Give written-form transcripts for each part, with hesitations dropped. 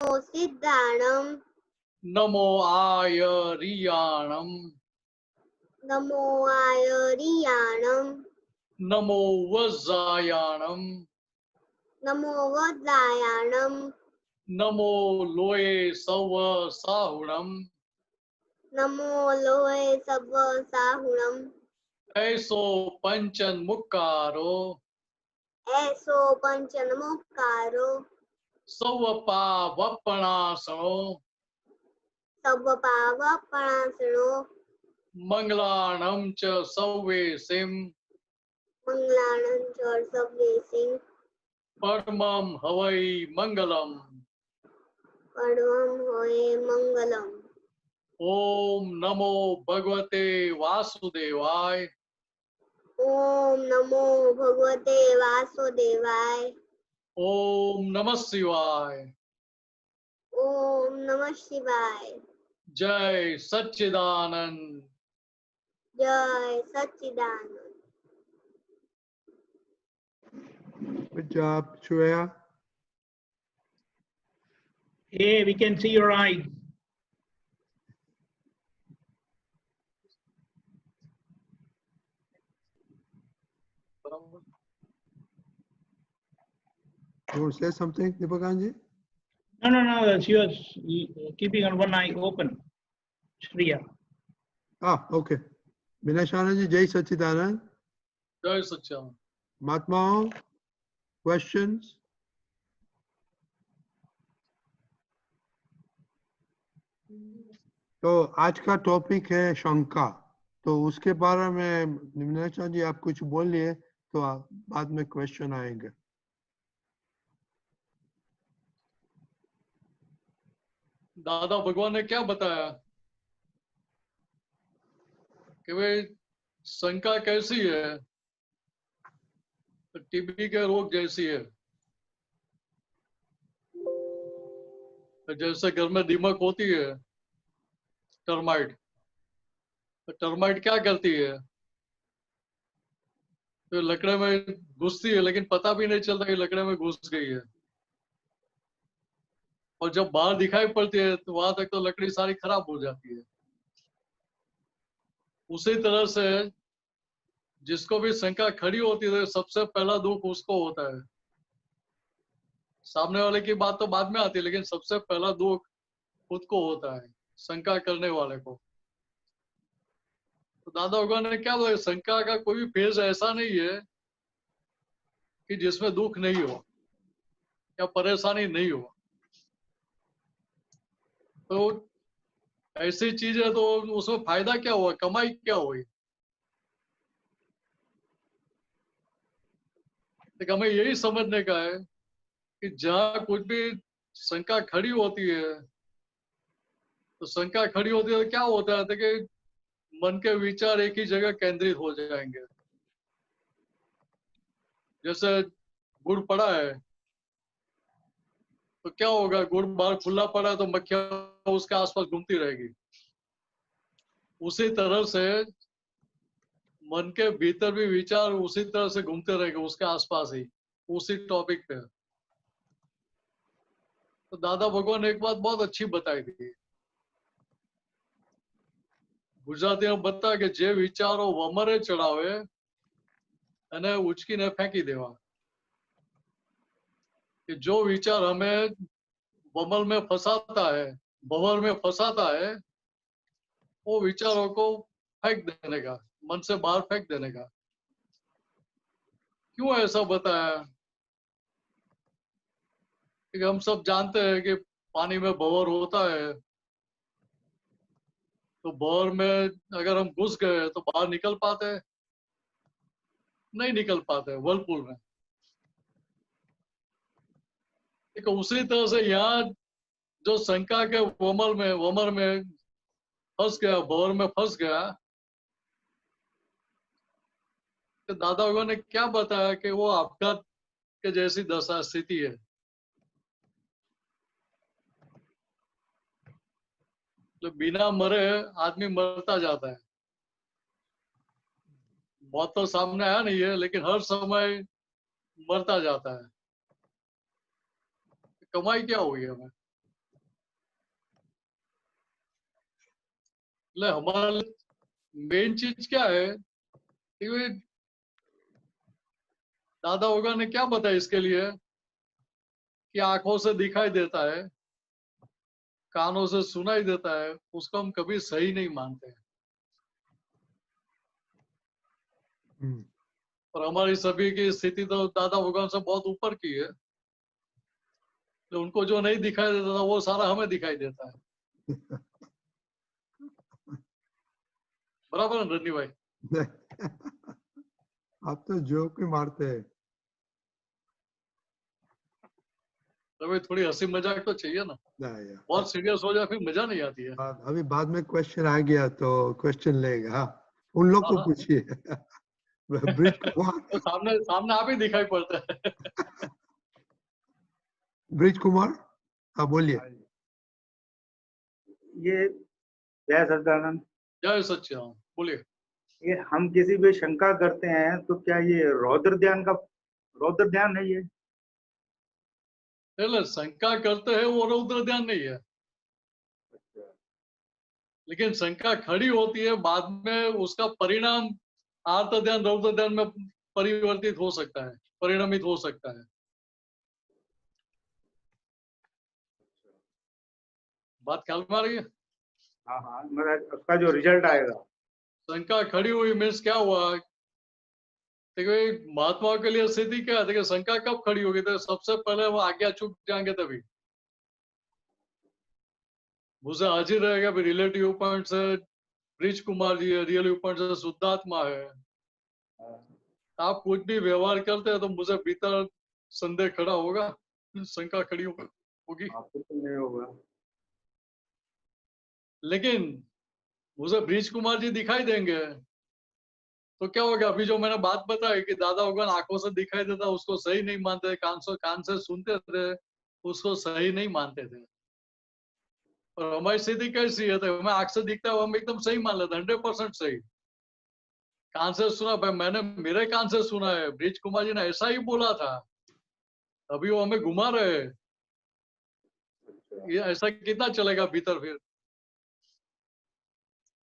सिद्धाणम नमो आयरियाणम नमो आयरियाणम नमो वज्रायाणम नमो वज्रायाणम नमो लोये सव साहुणम नमो लोहे सब साहुणम ऐसो पंचन मुक्कारो ऐसो पंचनमुक्कारो सव पावपणासनो सब पावपणासनो मंगलाणं च सव्वेसिं मंगलानं च सर्वेसिं परमं हवै मंगलम् परमं हवे मंगलम्। ओम नमो भगवते वासुदेवाय ओम नमो भगवते वासुदेवाय ओम नमः शिवाय ओम नमः शिवाय जय सच्चिदानंद जय सच्चिदानंद। Good job, Shreya. Hey, we can see your eyes. You want to say something, Deepakanji? No. She was keeping on one eye open. Shreya. Ah, okay. Binashananji, Jai Sachidanand. जय सच्चिदानंद। Mahatmao, questions? तो आज का topic है शंका, तो उसके बारे में निम्नाचार्य जी आप कुछ बोलिए, तो बाद में क्वेश्चन आएंगे। दादा भगवान ने क्या बताया कि भाई शंका कैसी है, टीबी के रोग जैसी है। जैसे घर में दीमक होती है, टर्माइट, टर्माइट क्या करती है, तो लकड़े में घुसती है लेकिन पता भी नहीं चलता कि लकड़े में घुस गई है, और जब बाहर दिखाई पड़ती है तो वहां तक तो लकड़ी सारी खराब हो जाती है। उसी तरह से जिसको भी शंका खड़ी होती है सबसे पहला दुख उसको होता है। सामने वाले की बात तो बाद में आती है, लेकिन सबसे पहला दुख खुद को होता है, शंका करने वाले को। तो दादा भगवान ने क्या बोला, शंका का कोई भी फेज ऐसा नहीं है कि जिसमें दुख नहीं हो या परेशानी नहीं हो। तो ऐसी चीज है तो उसमें फायदा क्या हुआ, कमाई क्या हुई। तो हमें यही समझने का है कि जहाँ कुछ भी शंका खड़ी होती है, तो शंका खड़ी होती है तो क्या होता है तो कि मन के विचार एक ही जगह केंद्रित हो जाएंगे। जैसे गुड़ पड़ा है तो क्या होगा, गुड़ बाहर खुला पड़ा है तो मक्खियां उसके आसपास घूमती रहेगी। उसी तरह से मन के भीतर भी विचार उसी तरह से घूमते रहेंगे उसके आसपास ही, उसी टॉपिक पे। तो दादा भगवान ने एक बात बहुत अच्छी बताई थी, गुजराती में बता के जे विचारो वमरे चढ़ावे અને ઉચકીને ફેંકી દેવા। कि जो विचार हमें बमल में फंसाता है, भंवर में फंसाता है, वो विचारों को फेंक देने का, मन से बाहर फेंक देने का। क्यों ऐसा बताया, कि हम सब जानते हैं कि पानी में भंवर होता है, तो भंवर में अगर हम घुस गए तो बाहर निकल पाते हैं? नहीं निकल पाते वर्लपूल में। ठीक है, उसी तरह से यहाँ जो शंका के वमर में फंस गया, भंवर में फंस गया, तो दादा भगवान ने क्या बताया कि वो आपघात के जैसी दशा स्थिति है। तो बिना मरे आदमी मरता जाता है। मौत तो सामने आया नहीं है, लेकिन हर समय मरता जाता है। कमाई क्या हुई हमें? ले हमारा मेन चीज क्या है कि वे दादा होगा ने क्या बताया इसके लिए कि आंखों से दिखाई देता है, कानों से सुनाई देता है, उसको हम कभी सही नहीं मानते हैं। हम्म, और हमारी सभी की स्थिति तो दादा भगवान से बहुत ऊपर की है, तो उनको जो नहीं दिखाई देता था वो सारा हमें दिखाई देता है। बराबर है रन्नी भाई? आप तो जोक ही मारते हैं। तो भाई थोड़ी हंसी मजाक तो चाहिए ना, या बहुत सीरियस हो जाए फिर मजा नहीं आती है। अभी बाद में क्वेश्चन आ गया तो क्वेश्चन लेगा। हाँ, उन लोग को हाँ। पूछिए। ब्रिज कुमार, तो सामने सामने आप ही दिखाई पड़ता है। ब्रिज कुमार, हाँ बोलिए। ये जय सच्चिदानंद। जय सच्चिदानंद, बोलिए। ये हम किसी पे शंका करते हैं तो क्या ये रौद्र ध्यान है ये? नहीं, शंका करते हैं वो रौद्र ध्यान नहीं है, लेकिन शंका खड़ी होती है बाद में, उसका परिणाम आर्त ध्यान रौद्र ध्यान में परिवर्तित हो सकता है, परिणमित हो सकता है। बात ख्याल में आ रही है? हाँ हाँ, मतलब उसका जो रिजल्ट आएगा। शंका खड़ी हुई मीन्स क्या हुआ? देखो महात्मा के लिए स्थिति क्या है, देखिए शंका कब खड़ी होगी? तो सबसे पहले वो आज्ञा चूक जाएंगे तभी। मुझे हाजिर रहेगा भी रिलेटिव व्यू पॉइंट से ब्रिज कुमार जी है, रियल व्यू पॉइंट से शुद्धात्मा है। आप कुछ भी व्यवहार करते हैं तो मुझे भीतर संदेह खड़ा होगा, शंका खड़ी होगी। आपको तो नहीं होगा। लेकिन मुझे ब्रिज कुमार जी दिखाई देंगे तो क्या होगा? अभी जो मैंने बात बताई कि दादा भगवान आंखों से दिखाई देता उसको सही नहीं मानते, कान से सुनते थे उसको सही नहीं मानते थे। और हमारी स्थिति कैसी है? तो हमें आंख से दिखता है हम एकदम सही मान लेते हैं, 100% सही। कान से सुना भाई, मैंने मेरे कान से सुना है ब्रिज कुमार जी ने ऐसा ही बोला था, अभी वो हमें घुमा रहे हैं। ये ऐसा कितना चलेगा भीतर फिर?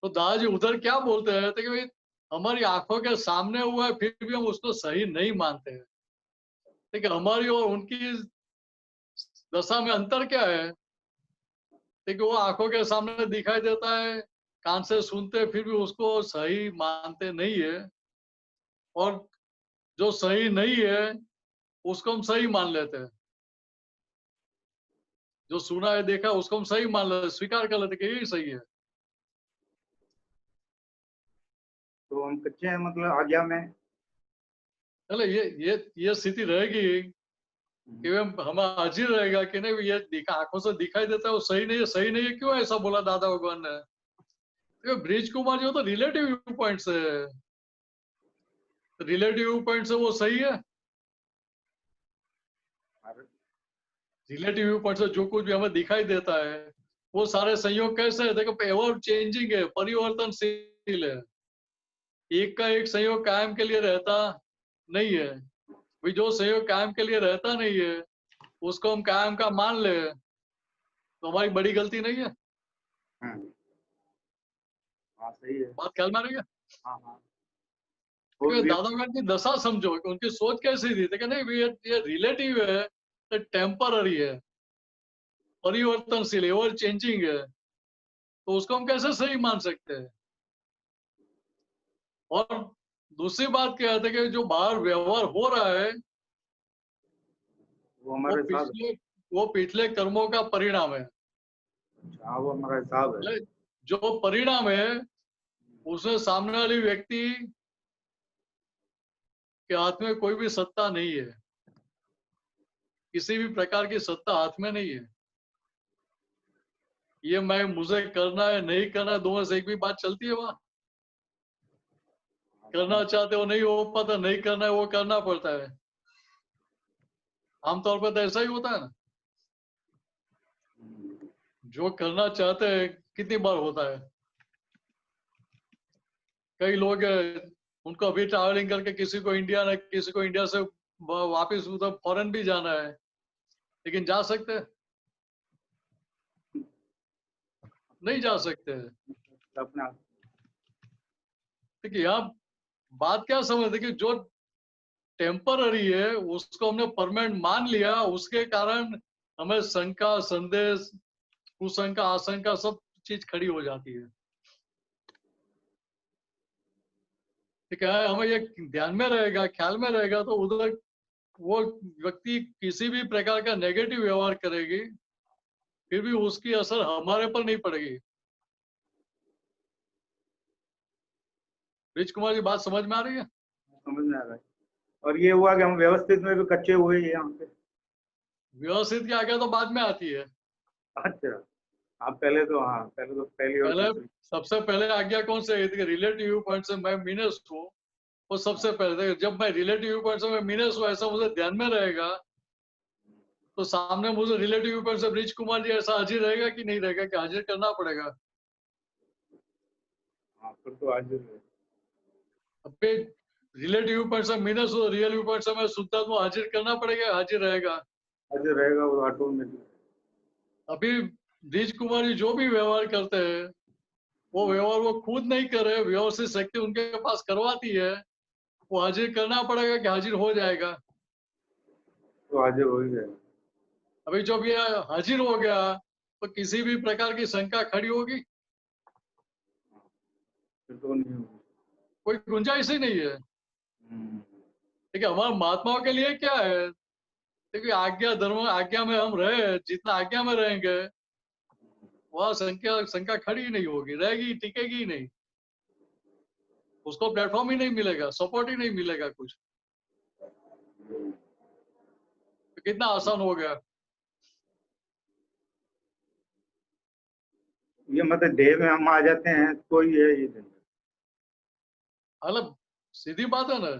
तो दादाजी उधर क्या बोलते हैं तो कि भाई हमारी आंखों के सामने हुआ है फिर भी हम उसको सही नहीं मानते हैं। ठीक है, हमारी और उनकी दशा में अंतर क्या है? ठीक है, वो आंखों के सामने दिखाई देता है, कान से सुनते फिर भी उसको सही मानते नहीं है, और जो सही नहीं है उसको हम सही मान लेते हैं। जो सुना है देखा उसको हम सही मान लेते, स्वीकार कर लेते कि यही सही है। तो हम कच्चे हैं मतलब आज्ञा में। चले ये स्थिति रहेगी कि हमें हाजिर रहेगा कि नहीं ये दिखा आंखों से दिखाई देता है वो सही नहीं है, सही नहीं है क्यों ऐसा बोला दादा भगवान ने? तो ब्रिज कुमार जी तो रिलेटिव व्यू पॉइंट से, रिलेटिव व्यू पॉइंट से वो सही है। रिलेटिव व्यू पॉइंट से जो कुछ भी हमें दिखाई देता है वो सारे संयोग कैसे है? देखो एवर चेंजिंग है, परिवर्तनशील है। एक का एक संयोग कायम के लिए रहता नहीं है। भाई जो संयोग कायम के लिए रहता नहीं है उसको हम कायम का मान ले तो हमारी बड़ी गलती नहीं है। हाँ सही है। बात ख्याल में आ रही है? हाँ हाँ। दादा भगवान की दशा समझो कि उनकी सोच कैसी थी। तो नहीं भैया ये रिलेटिव है, ये टेम्पररी है, परिवर्तनशील एवर चेंजिंग है, तो उसको हम कैसे सही मान सकते हैं? और दूसरी बात क्या है कि जो बाहर व्यवहार हो रहा है वो हमारे साथ। वो पिछले कर्मों का परिणाम है। हाँ वो हमारा हिसाब है। जो परिणाम है उसमें सामने वाली व्यक्ति के हाथ में कोई भी सत्ता नहीं है, किसी भी प्रकार की सत्ता हाथ में नहीं है। ये मैं मुझे करना है नहीं करना है दोनों से एक भी बात चलती है वहां? करना चाहते हो नहीं हो पाता, नहीं करना है वो करना पड़ता है। आमतौर पर तो ऐसा ही होता है ना। जो करना चाहते हैं कितनी बार होता है? कई लोग उनको अभी ट्रैवलिंग करके किसी को इंडिया से वापस उधर फॉरेन भी जाना है, लेकिन जा सकते हैं? नहीं जा सकते हैं। अपने आप। देखिए यहाँ बात क्या समझते कि जो टेम्पररी है उसको हमने परमानेंट मान लिया, उसके कारण हमें शंका, संदेश, कुशंका, आशंका सब चीज खड़ी हो जाती है। ठीक है, हमें ये ध्यान में रहेगा, ख्याल में रहेगा, तो उधर वो व्यक्ति किसी भी प्रकार का नेगेटिव व्यवहार करेगी, फिर भी उसकी असर हमारे पर नहीं पड़ेगी। रिच कुमार जी, बात समझ में आ रही है? समझ में आ रहा है। और ये हुआ कि हम व्यवस्थित में भी कच्चे हुए हैं यहाँ पे। व्यवस्थित की आज्ञा तो बाद में आती है। अच्छा, आप पहले तो, हाँ पहले तो पहली और पहले दूसरी। सबसे पहले आज्ञा कौन से आई थी? रिलेटिव व्यू पॉइंट से मैं मीनस हूँ, वो सबसे पहले। जब मैं रिलेटिव व्यू पॉइंट से मैं मीनस हूँ ऐसा मुझे ध्यान में रहेगा, तो सामने मुझे रिलेटिव व्यू पॉइंट से ब्रिज कुमार जी ऐसा हाजिर रहेगा कि नहीं रहेगा, कि हाजिर करना पड़ेगा? हाँ, फिर तो आज अब रिलेटिव व्यू पॉइंट से मीनस हो, रियल व्यू पॉइंट से मैं शुद्धात्मा हाजिर करना पड़ेगा, हाजिर रहेगा। आज रहेगा वो ऑटोमेटिक। अभी ब्रिज कुमार जी जो भी व्यवहार करते हैं, वो व्यवहार वो खुद नहीं कर रहे, व्यवस्थित शक्ति उनके पास करवाती है, वो हाजिर करना पड़ेगा कि हाजिर हो जाएगा। तो हाजिर हो ही जाएगा। अभी जब ये हाजिर हो गया तो किसी भी प्रकार की शंका खड़ी होगी? फिर तो नहीं होगी। कोई गुंजाइश ही नहीं है। ठीक है, हमारे महात्माओं के लिए क्या है? देखिए आज्ञा धर्म, आज्ञा में हम रहे, जितना आज्ञा में रहेंगे वहां शंका खड़ी ही नहीं होगी, रहेगी, टिकेगी ही नहीं। उसको प्लेटफॉर्म ही नहीं मिलेगा, सपोर्ट ही नहीं मिलेगा कुछ। तो कितना आसान हो गया। ये मतलब देह में हम आ जाते हैं तो ही है ये दिन। मतलब सीधी बात है ना,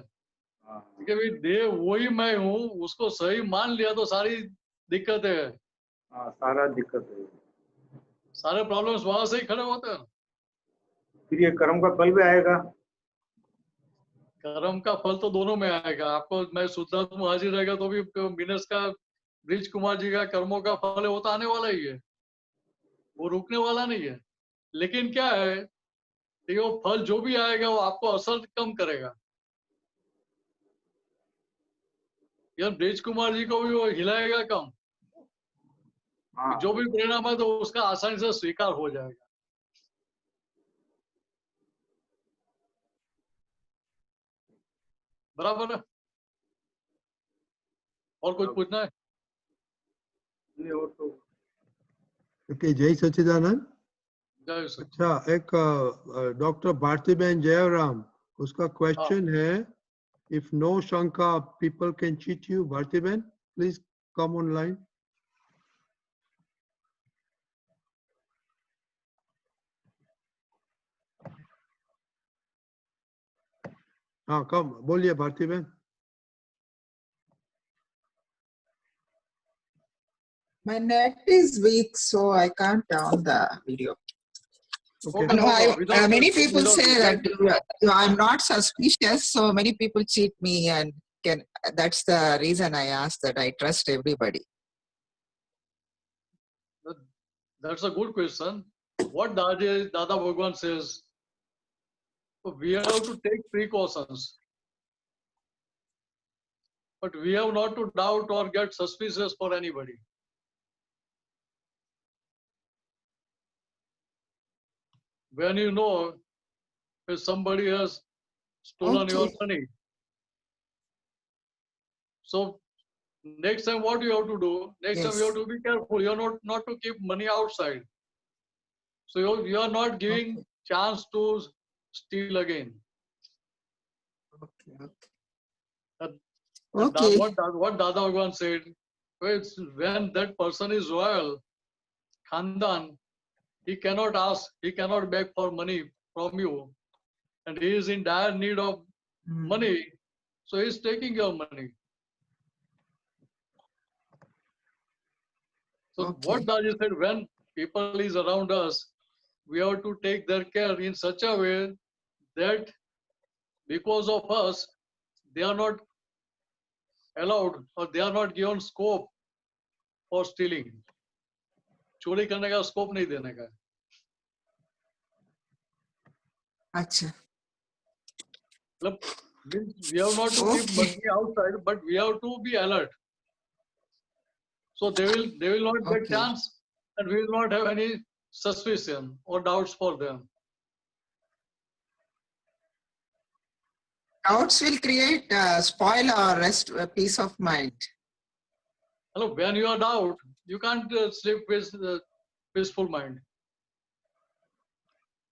हाँ, कि भाई देह वही मैं हूँ, उसको सही मान लिया तो सारी दिक्कतें है, हाँ, सारा दिक्कत है। सारे प्रॉब्लम्स वहां से ही खड़े होते हैं। फिर ये कर्म का फल भी आएगा। कर्म का फल तो दोनों में आएगा। आपको मैं शुद्धात्मा हाजिर रहेगा तो भी मिनस का, ब्रिज कुमार जी का कर्मों का फल है, वो तो आने वाला ही है, वो रुकने वाला नहीं है। लेकिन क्या है कि वो फल जो भी आएगा वो आपको असर कम करेगा। यार ब्रिज कुमार जी को भी वो हिलाएगा कम, हाँ, जो भी परिणाम है तो उसका आसानी से स्वीकार हो जाएगा। बराबर है? और कुछ पूछना है? नहीं और तो ओके, जय सच्चिदानंद। जय सच्चिदानंद। अच्छा, एक डॉक्टर भारतीबेन जयराम, उसका क्वेश्चन है, if no shanka people can cheat you, Bhartiben, please come online. हाँ, come, बोलिए Bhartiben. My net is weak, so I can't on the video. Okay, Okay, No, no problem. Without many this, people without say this, that I'm not suspicious, so many people cheat me, and can. That's the reason I asked that. I trust everybody. that's a good question. What Dada Bhagwan says, we have to take precautions, but we have not to doubt or get suspicious for anybody. When you know if somebody has stolen your Okay. money, so next time what you have to do? Next time you have Yes. to be careful. You are not to keep money outside. So you are not giving Okay. chance to steal again. Okay. And Okay. what Dada Bhagwan said, it's when that person is royal, Khandan, he cannot ask, he cannot beg for money from you, and he is in dire need of money, so he's taking your money. So what Okay. Daji said, when people is around us, we have to take their care in such a way that because of us, they are not allowed or they are not given scope for stealing. चोरी करने का scope नहीं देने का। Acha. Means we have not to keep Okay. monkey outside, but we have to be alert. So they will not get Okay. chance, and we will not have any suspicion or doubts for them. Doubts will create spoil or rest peace of mind. Hello, when you are doubt, you can't sleep with peaceful mind.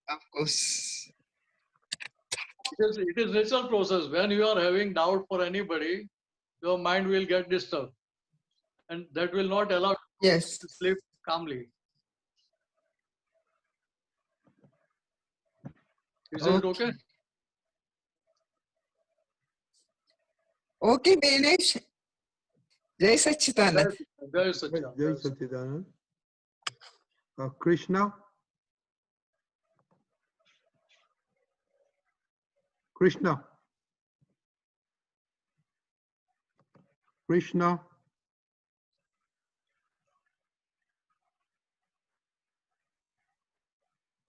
Of course. It is natural process. When you are having doubt for anybody, your mind will get disturbed, and that will not allow you Yes. to sleep calmly. Is it okay? Okay, Dinesh. Jai Sachidanand. Jai Satchidanand. Jai Satchidanand. Krishna. Krishna. Krishna.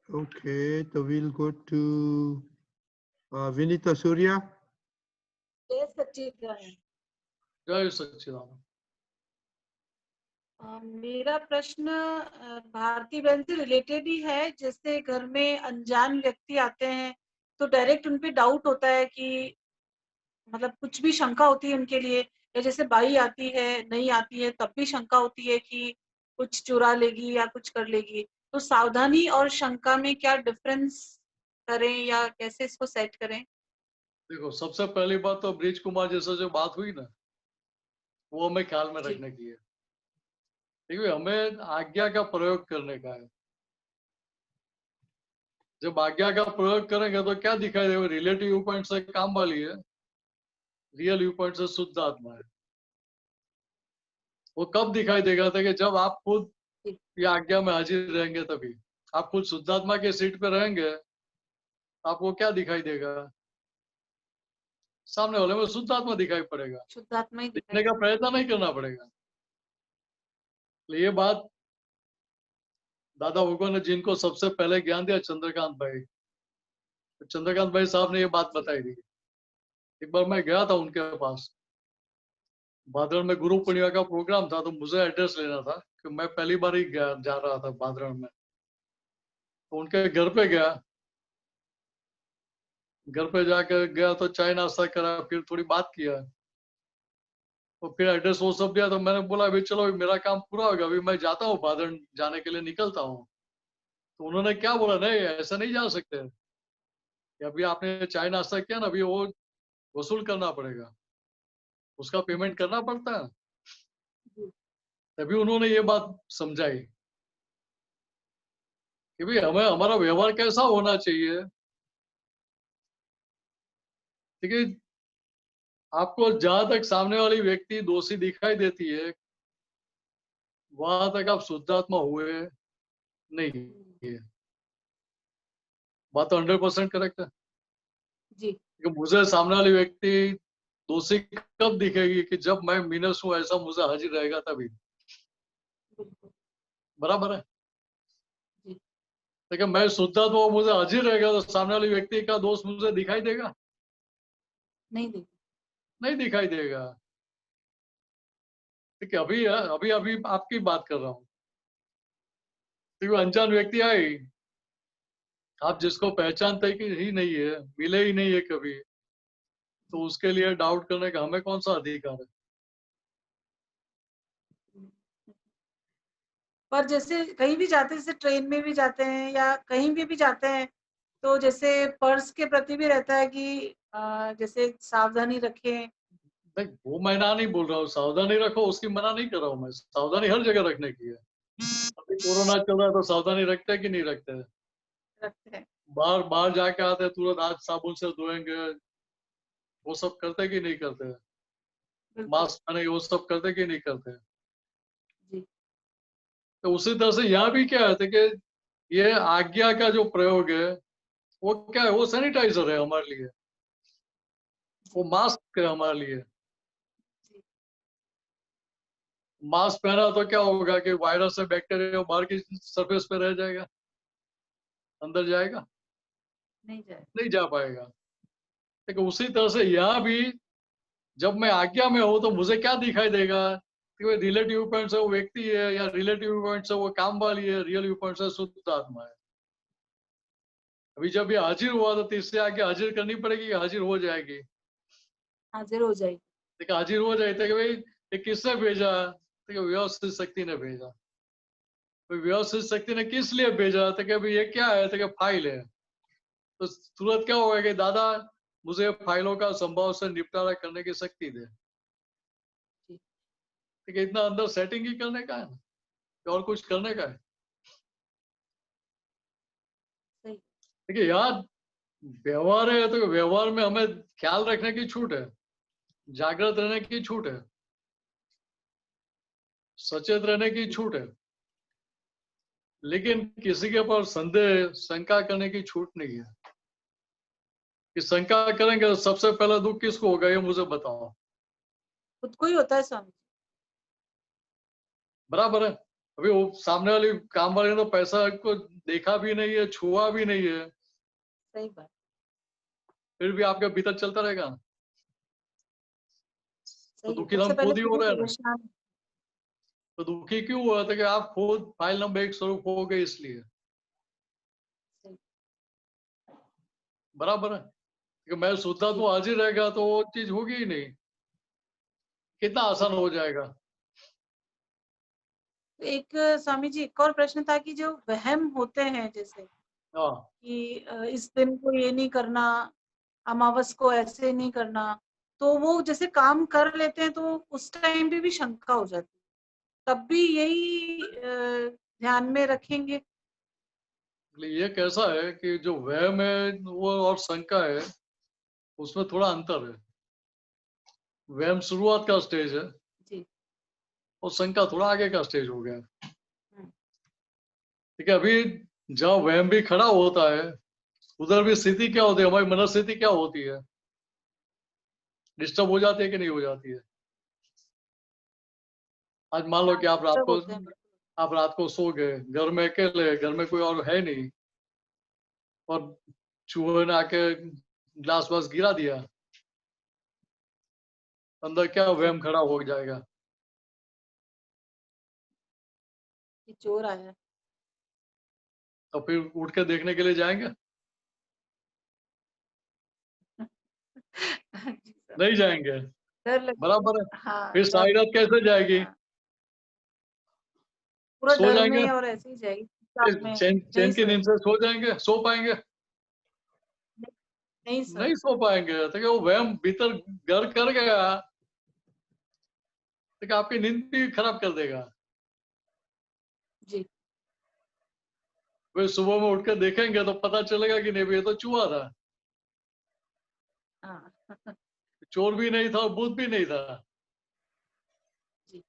Okay, so we'll go to Vinita Surya. जय सच्चिदानंद। जय सच्चिदानंद। मेरा प्रश्न भारती बहन से related ही है। जैसे घर में अनजान व्यक्ति आते हैं तो डायरेक्ट उन पे डाउट होता है कि मतलब कुछ भी शंका होती है उनके लिए, या जैसे बाई आती है नहीं आती है तब भी शंका होती है कि कुछ चुरा लेगी या कुछ कर लेगी। तो सावधानी और शंका में क्या डिफरेंस करें या कैसे इसको सेट करें? देखो, सबसे पहली बात तो ब्रिज कुमार जैसा जो बात हुई ना, वो हमें ख्याल में जी। रखने की है। देखिए, हमें आज्ञा का प्रयोग करने का है। जब आज्ञा का प्रयोग करेंगे तो क्या दिखाई देगा? रिलेटिव व्यू पॉइंट से काम वाली है, रियल व्यू पॉइंट से शुद्ध आत्मा है। वो कब दिखाई देगा था कि जब आप खुद ये आज्ञा में हाजिर रहेंगे, तभी आप खुद शुद्धात्मा के सीट पे रहेंगे, आपको क्या दिखाई देगा? सामने वाले में शुद्धात्मा दिखाई पड़ेगा। शुद्धात्मा ही दिखने का प्रयत्न नहीं करना पड़ेगा। ये बात दादा भगवान ने जिनको सबसे पहले ज्ञान दिया, चंद्रकांत भाई, तो चंद्रकांत भाई साहब ने ये बात बताई थी। एक बार मैं गया था उनके पास, भादरण में गुरु पूर्णिमा का प्रोग्राम था, तो मुझे एड्रेस लेना था कि मैं पहली बार ही जा रहा था भादरण में। तो उनके घर पे गया, घर पे जाकर गया तो चाय नाश्ता करा, फिर थोड़ी बात किया, तो फिर एड्रेस वो सब दिया। तो मैंने बोला अभी चलो, अभी मेरा काम पूरा होगा, अभी मैं जाता हूँ, भादरण जाने के लिए निकलता हूँ। तो उन्होंने क्या बोला, नहीं ऐसा नहीं जा सकते, अभी आपने चाय नाश्ता किया ना, अभी वो वसूल करना पड़ेगा, उसका पेमेंट करना पड़ता है। तभी उन्होंने ये बात समझाई कि भाई हमें हमारा व्यवहार कैसा होना चाहिए। ठीक है, आपको जहां तक सामने वाली व्यक्ति दोषी दिखाई देती है, वहां तक आप शुद्धात्मा हुए नहीं है। बात तो 100% करेक्ट है जी। कि मुझे सामने वाली व्यक्ति दोषी कब दिखेगी? कि जब मैं मीनस हूं ऐसा मुझे हाजिर रहेगा, तभी। बराबर है। लेकिन मैं शुद्धात्मा हूं, मुझे हाजिर रहेगा, तो सामने वाली व्यक्ति का दोष मुझे दिखाई देगा? नहीं दिखाई देगा। ठीक है, अभी अभी आपकी बात कर रहा हूँ। अनजान व्यक्ति आई, आप जिसको पहचानते ही नहीं है, मिले ही नहीं है कभी, तो उसके लिए डाउट करने का हमें कौन सा अधिकार है? पर जैसे कहीं भी जाते हैं, जैसे ट्रेन में भी जाते हैं या कहीं भी जाते हैं, तो जैसे पर्स के प्रति भी रहता है कि जैसे सावधानी रखें। नहीं, वो मैं ना नहीं बोल रहा हूँ, सावधानी रखो, उसकी मना नहीं कर रहा हूँ मैं। सावधानी हर जगह रखने की है। अभी कोरोना चल रहा है तो सावधानी रखते हैं कि नहीं रखते हैं? रखते हैं। बाहर जाके आते हैं, तुरंत हाथ साबुन से धोएंगे, वो सब करते कि नहीं करते हैं? मास्क पहने, वो सब करते कि नहीं करते हैं? जी। तो उसी तरह से यहाँ भी क्या है कि ये आज्ञा का जो प्रयोग है, वो क्या है? वो सैनिटाइजर है हमारे लिए, वो मास्क है हमारे लिए। मास्क पहना तो क्या होगा कि वायरस है, बैक्टीरिया बाहर की सरफेस पे रह जाएगा, अंदर जाएगा? नहीं जाए। नहीं जा पाएगा। लेकिन उसी तरह से यहाँ भी जब मैं आज्ञा में हूँ तो मुझे क्या दिखाई देगा कि वो रिलेटिव पॉइंट से वो व्यक्ति है या रिलेटिव पॉइंट से वो काम वाली है, रियल व्यू पॉइंट से शुद्ध आत्मा है। अभी जब ये हाजिर हुआ तो तीसरे आगे हाजिर करनी पड़ेगी, हाजिर हो जाएगी। हाजिर हो जाएगी। देखिए हाजिर हो जाए तो कि भाई ये किसने भेजा, तो कि व्यवस्थित शक्ति ने भेजा। तो व्यवस्थित शक्ति ने किस लिए भेजा, तो कि भाई ये क्या है, तो कि फाइल है। तो तुरंत क्या होगा कि दादा मुझे फाइलों का संभव से निपटारा करने की शक्ति दे। ठीक है, इतना अंदर सेटिंग ही करने का है ना, और कुछ करने का है। सही। देखिए यार व्यवहार है तो व्यवहार में हमें ख्याल रखने की छूट है, जागृत रहने की छूट है, सचेत रहने की छूट है, लेकिन किसी के ऊपर संदेह शंका करने की छूट नहीं है। कि शंका करेंगे तो सबसे पहला दुख किसको होगा ये मुझे बताओ। खुद को ही होता है स्वामी। बराबर है। अभी वो सामने वाली काम वाले ने तो पैसा को देखा भी नहीं है, छुआ भी नहीं है, सही बात। फिर भी आपके भीतर चलता रहेगा। तो सही। दुखी सबसे हम पहले खुद ही खुद हो ही रहे हैं ना। परेशान। तो दुखी क्यों हुआ था कि आप खुद फाइल नंबर 1 स्वरूप हो गए इसलिए। सही। बराबर है कि मैं सोचता तो हाजिर रहेगा तो वो चीज होगी ही नहीं। कितना आसान हो जाएगा। एक स्वामी जी एक और प्रश्न था कि जो वहम होते हैं जैसे हाँ कि इस दिन को ये नहीं करना, अमावस को ऐसे नहीं करना, तो वो जैसे काम कर लेते हैं तो उस टाइम पे भी शंका हो जाती है, तब भी यही ध्यान में रखेंगे। इसलिए ये कैसा है कि जो वहम है वो और शंका है उसमें थोड़ा अंतर है। वहम शुरुआत का स्टेज है जी। और शंका थोड़ा आगे का स्टेज हो गया। हम्म। ठीक है, अभी जहाँ वहम भी खड़ा होता है उधर भी स्थिति क्या होती है, हमारी मनस्थिति क्या होती है, डिस्टर्ब हो जाती है कि नहीं हो जाती है। आज मान लो कि आप रात सब को होते हैं। सो गए, घर में अकेले, घर में कोई और है नहीं, और चूहे ने आके ग्लास वास गिरा दिया, अंदर क्या वहम खड़ा हो जाएगा। कि चोर आया है। तो फिर उठ के देखने के लिए जाएंगे, जी सर। नहीं जाएंगे। डर लगता बराबर है। है। हाँ फिर डर। सारी रात कैसे जाएगी, हाँ, पूरा सो डर जाएंगे, में और ऐसे ही जाएगी फिर साथ में। चैन नहीं चैन की सर। नींद से सो जाएंगे, सो पाएंगे, नहीं सर। नहीं सो पाएंगे। तो क्या वो वहम भीतर घर कर गया तो क्या आपकी नींद भी खराब कर देगा। जी। वे सुबह में उठ के देखेंगे तो पता चलेगा कि नहीं ये तो चूहा था, हाँ। चोर भी नहीं था और भूत भी नहीं था। जी।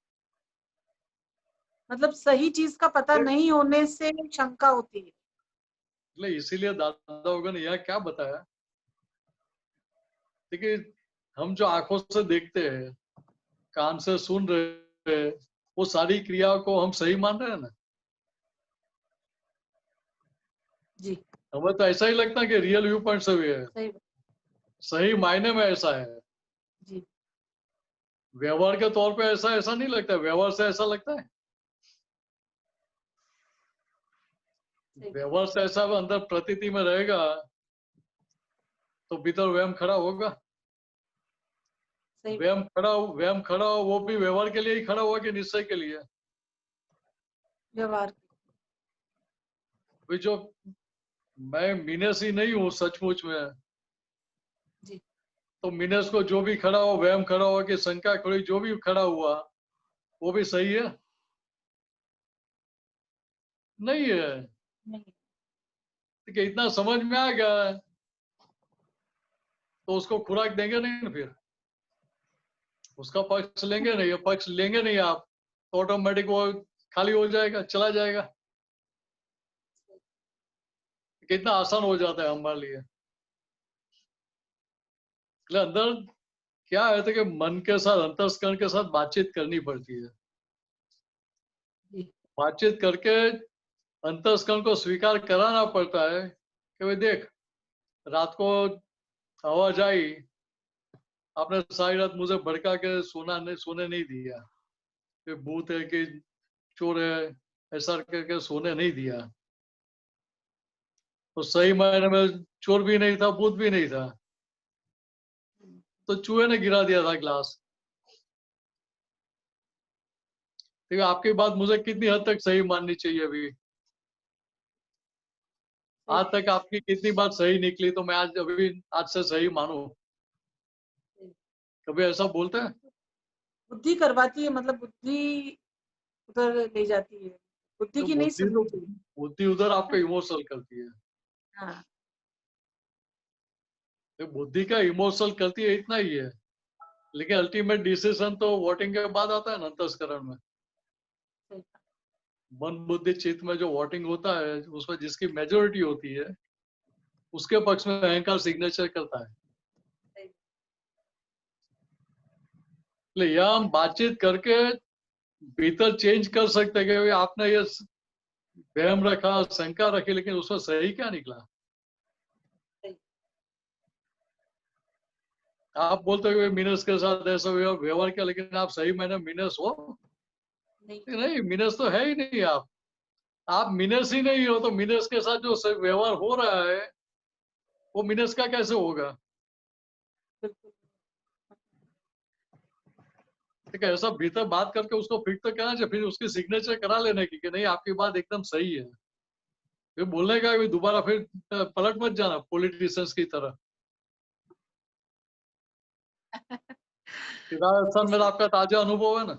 मतलब सही चीज का पता नहीं होने से शंका होती है। इसलिए इसीलिए दादा होगा ने यहाँ क्या बताया, देखिए हम जो आंखों से देखते हैं, कान से सुन रहे हैं, वो सारी क्रिया को हम सही मान रहे हैं ना। जी। हमें तो ऐसा ही लगता है कि रियल व्यू पॉइंट से भी है, सही। सही मायने में ऐसा है। जी। व्यवहार के तौर पे ऐसा ऐसा नहीं लगता है, व्यवहार से ऐसा लगता है, सही। व्यवहार से ऐसा अंदर प्रतीति में रहेगा तो भीतर वहम खड़ा होगा। सही। वहम खड़ा हो वो भी व्यवहार के लिए ही खड़ा हुआ कि निश्चय के लिए। व्यवहार। अभी जो मैं मीनस ही नहीं हूँ सचमुच में, जी। तो मीनस को जो भी खड़ा हो, वहम खड़ा हो कि शंका खड़ी, जो भी खड़ा हुआ वो भी सही है नहीं है। नहीं। कि इतना समझ में आ गया है तो उसको खुराक देंगे नहीं ना, फिर उसका पक्ष लेंगे नहीं, पक्ष लेंगे नहीं आप तो ऑटोमेटिक वो खाली हो जाएगा, चला जाएगा। कितना आसान हो जाता है हमारे लिए। इसलिए अंदर क्या है तो कि मन के साथ, अंतस्करण के साथ बातचीत करनी पड़ती है। जी। बातचीत करके अंतस्करण को स्वीकार कराना पड़ता है कि भाई देख रात को आवाज आई, आपने सारी रात मुझे भड़का के सोने नहीं दिया, कि भूत है कि चोर है, ऐसा करके सोने नहीं दिया। तो सही मायने में चोर भी नहीं था, भूत भी नहीं था, तो चूहे ने गिरा दिया था गिलास। ठीक है, आपकी बात मुझे कितनी हद तक सही माननी चाहिए अभी? आज तक आपकी कितनी बात सही निकली, तो मैं आज से सही मानूं? कभी ऐसा बोलते हैं? बुद्धि करवाती है, मतलब बुद्धि उधर ले जाती है, बुद्धि तो की नहीं सुननी चाहिए। बुद्धि उधर आपको इमोशनल करती है। हाँ, तो बुद्धि का इमोशनल करती है इतना ही है, लेकिन अल्टीमेट डिसीजन तो वोटिंग के बाद आता है ना, अंतस्करण में। सही बात। मन बुद्धि चित्त में जो वोटिंग होता है, उसमें जिसकी मेजोरिटी होती है, उसके पक्ष में अहंकार सिग्नेचर करता है। इसलिए यहाँ हम बातचीत करके भीतर चेंज कर सकते हैं कि भाई आपने ये वहम रखा, शंका रखी, लेकिन उसमें सही क्या निकला? आप बोलते हो मीनस के साथ ऐसा व्यवहार किया, लेकिन आप सही मैंने मीनस हो? नहीं, मीनस तो है ही नहीं। आप मीनस ही नहीं हो, तो मीनस के साथ जो व्यवहार हो रहा है वो मीनस का कैसे होगा? बिल्कुल। ठीक है, ऐसा भीतर बात करके उसको फिट तो करना चाहिए, फिर उसकी सिग्नेचर करा लेने की कि नहीं आपकी बात एकदम सही है। फिर बोलने का दोबारा फिर पलट मत जाना पॉलिटिशियंस की तरह। राजस्थान में आपका ताजा अनुभव है ना?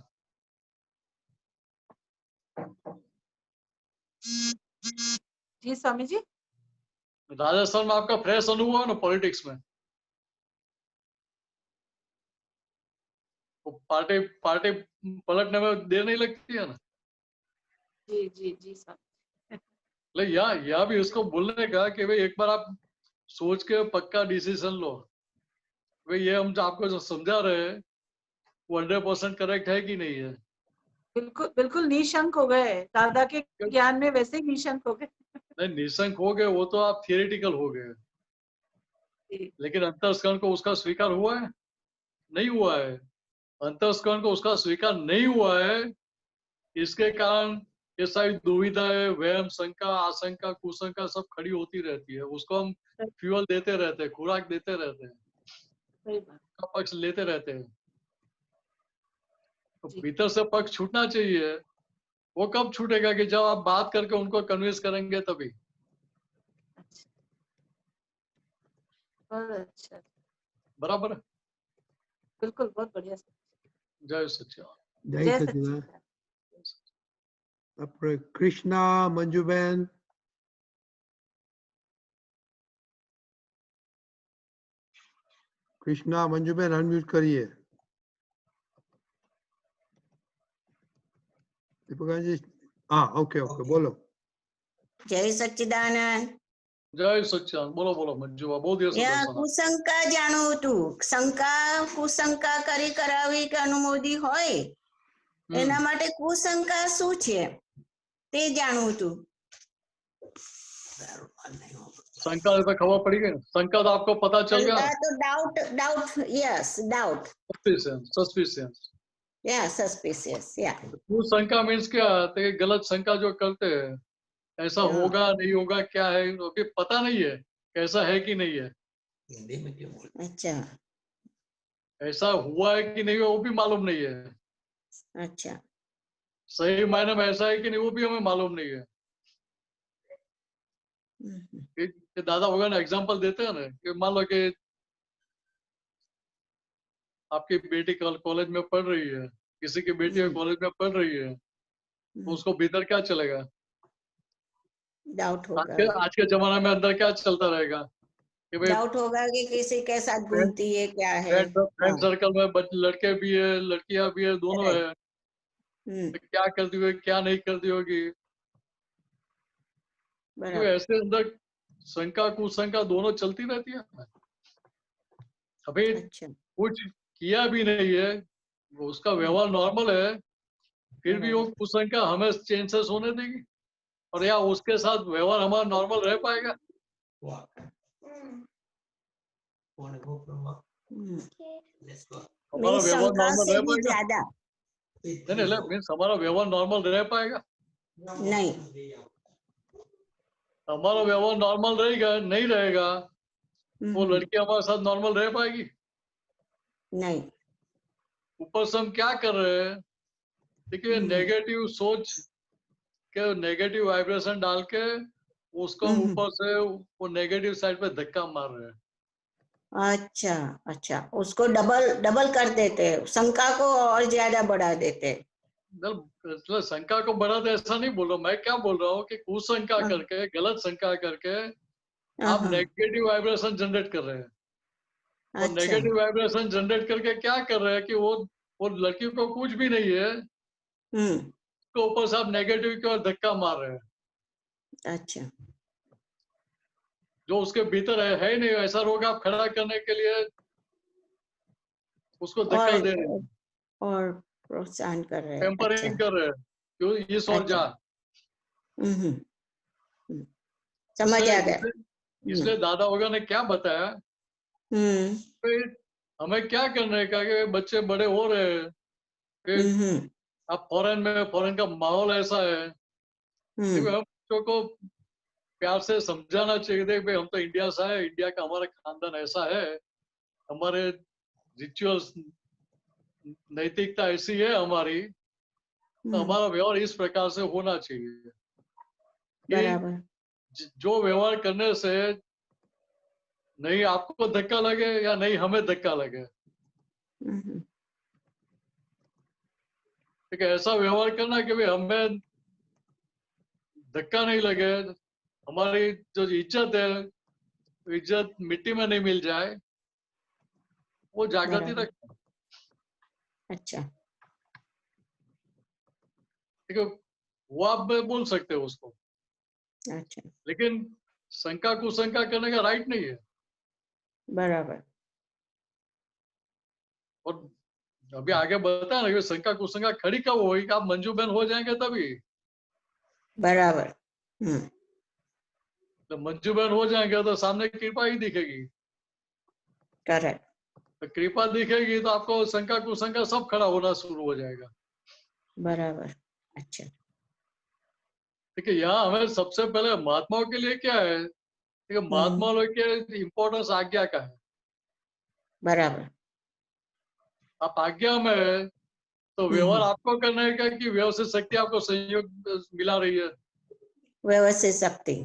जी स्वामी जी। राजस्थान में आपका फ्रेश अनुभव है ना पॉलिटिक्स में? पार्टी पार्टी पलटने में देर नहीं लगती है ना? जी जी जी स्वामी। लेकिन यहाँ भी उसको बोलने का कि भाई एक बार आप सोच के पक्का डिसीजन लो, भाई ये हम जो आपको जो समझा रहे हैं वो 100% करेक्ट है कि नहीं है। बिल्कुल बिल्कुल निशंक हो गए, दादा के ज्ञान में वैसे ही निशंक हो गए। नहीं, निशंक हो गए वो तो आप थियरिटिकल हो गए, जी, लेकिन अंतस्करण को उसका स्वीकार हुआ है? नहीं हुआ है। अंतस्करण को उसका स्वीकार नहीं हुआ है, इसके कारण ये सारी दुविधाएं, वहम, शंका, आशंका, कुशंका सब खड़ी होती रहती है। उसको हम फ्यूअल देते रहते हैं, खुराक देते रहते हैं, सही बात। का पक्ष लेते रहते हैं। तो जी। भीतर से पक्ष छूटना चाहिए। वो कब छूटेगा? कि जब आप बात करके उनको कन्विंस करेंगे तभी। अच्छा, बहुत अच्छा, बराबर है? बिल्कुल बहुत बढ़िया। जय सच्चिदानंद। जय जय Sachchidanand. Sachchidanand. Après Krishna, Manjuben. Krishna Manjuben unmute करिए। दीपिका जी, हाँ ओके ओके बोलो। जय सच्चिदानंद। जय सच्चिदानंद। बोलो बोलो मंजुबा, बहुत देर से या दर्शन। કુશંકા જાણવું હતું, શંકા કુશંકા કરી કરાવી કે અનુમોદી હોય એના માટે કુશંકા શું છે તે જાણવું હતું। शंका तो खबर पड़ी गई ना? शंका तो आपको पता चल गया શંકા ना? તો doubt doubt yes doubt suspicious. या सस्पिशियस या वो शंका मीन्स क्या? तो ये गलत शंका जो करते हैं, ऐसा हाँ। होगा नहीं होगा क्या है, अभी पता नहीं है कैसा है कि नहीं है। अच्छा ऐसा हुआ है कि नहीं हुआ वो भी मालूम नहीं है। अच्छा सही मायने में ऐसा है कि नहीं वो भी हमें मालूम नहीं है। कि दादा भगवान एग्जांपल देते हैं ना, कि मान लो कि आपकी बेटी कॉलेज में पढ़ रही है, किसी की बेटी कॉलेज में पढ़ रही है, तो उसको भीतर क्या चलेगा? डाउट होगा आज के जमाने में अंदर क्या चलता रहेगा कि भाई डाउट होगा कि किसी के साथ घूमती है क्या है। फ्रेंड सर्कल में लड़के भी है, लड़कियां भी है, दोनों है, तो क्या करती होगी क्या नहीं करती होगी। तो ऐसे अंदर शंका कुशंका दोनों चलती रहती है। अभी अच्छा कुछ किया भी नहीं है, उसका व्यवहार नॉर्मल है, फिर भी वो कुशंका हमें चेंजेस होने देगी, और या उसके साथ व्यवहार हमारा नॉर्मल रह पाएगा? हमारा मीन्स व्यवहार शंका नॉर्मल से रह भी पाएगा? ज्यादा नहीं मीन्स हमारा व्यवहार नॉर्मल रह पाएगा? नहीं। हमारा व्यवहार नॉर्मल रहेगा नहीं रहेगा, वो लड़की हमारे साथ नॉर्मल रह पाएगी? नहीं। ऊपर से हम क्या कर रहे हैं, देखिए नेगेटिव सोच के नेगेटिव वाइब्रेशन डाल के उसको हम ऊपर से वो नेगेटिव साइड पे धक्का मार रहे हैं। अच्छा अच्छा, उसको डबल डबल कर देते हैं, शंका को और ज्यादा बढ़ा देते हैं। मतलब शंका को बढ़ा दे ऐसा नहीं बोल रहा हूँ मैं, क्या बोल रहा हूँ कि कुशंका करके गलत शंका करके आप नेगेटिव वाइब्रेशन जनरेट कर रहे हैं। और अच्छा नेगेटिव वाइब्रेशन जनरेट करके क्या कर रहे हैं कि वो लड़की को कुछ भी नहीं है, उसको ऊपर से आप नेगेटिव की ओर धक्का मार रहे हैं। अच्छा, जो उसके भीतर है ही नहीं ऐसा रोग आप खड़ा करने के लिए उसको धक्का दे रहे हैं, और प्रोत्साहन कर रहे हैं। टेम्परिंग कर रहे हैं, क्यों इस और जा। समझ आ गया। इसलिए दादा वगैरह ने क्या बताया, हमें क्या करने का कि बच्चे बड़े हो रहे हैं, अब फॉरेन का माहौल ऐसा है, देखो हम बच्चों को प्यार से समझाना चाहिए। देख भाई हम तो इंडिया से है, इंडिया का हमारा खानदान ऐसा है, हमारे रिचुअल्स नैतिकता ऐसी है हमारी, तो हमारा व्यवहार इस प्रकार से होना चाहिए बराबर। जो व्यवहार करने से नहीं आपको धक्का लगे या नहीं हमें धक्का लगे, ठीक है, ऐसा व्यवहार करना कि भाई हमें धक्का नहीं लगे, हमारी जो इज्जत है इज्जत मिट्टी में नहीं मिल जाए, वो जागृति रखना। अच्छा, ठीक है, वो आप बोल सकते हो उसको, अच्छा, लेकिन शंका कुशंका करने का राइट नहीं है। बराबर। और अभी आगे बताया ना कि शंका कुशंका खड़ी कब होगी, आप मंजू बहन हो जाएंगे तभी। बराबर। तो मंजू बहन हो जाएंगे तो सामने कृपा ही दिखेगी। करेक्ट। तो कृपा दिखेगी तो आपको शंका कुशंका सब खड़ा होना शुरू हो जाएगा। बराबर। अच्छा, ठीक है, यहाँ हमें सबसे पहले महात्माओं के लिए क्या है, ठीक है, महात्मा लोग के इम्पोर्टेंस आज्ञा का है। बराबर। आप आज्ञा में है तो व्यवहार आपको करने का कि व्यवस्थित शक्ति आपको संयोग मिला रही है, व्यवस्थित शक्ति,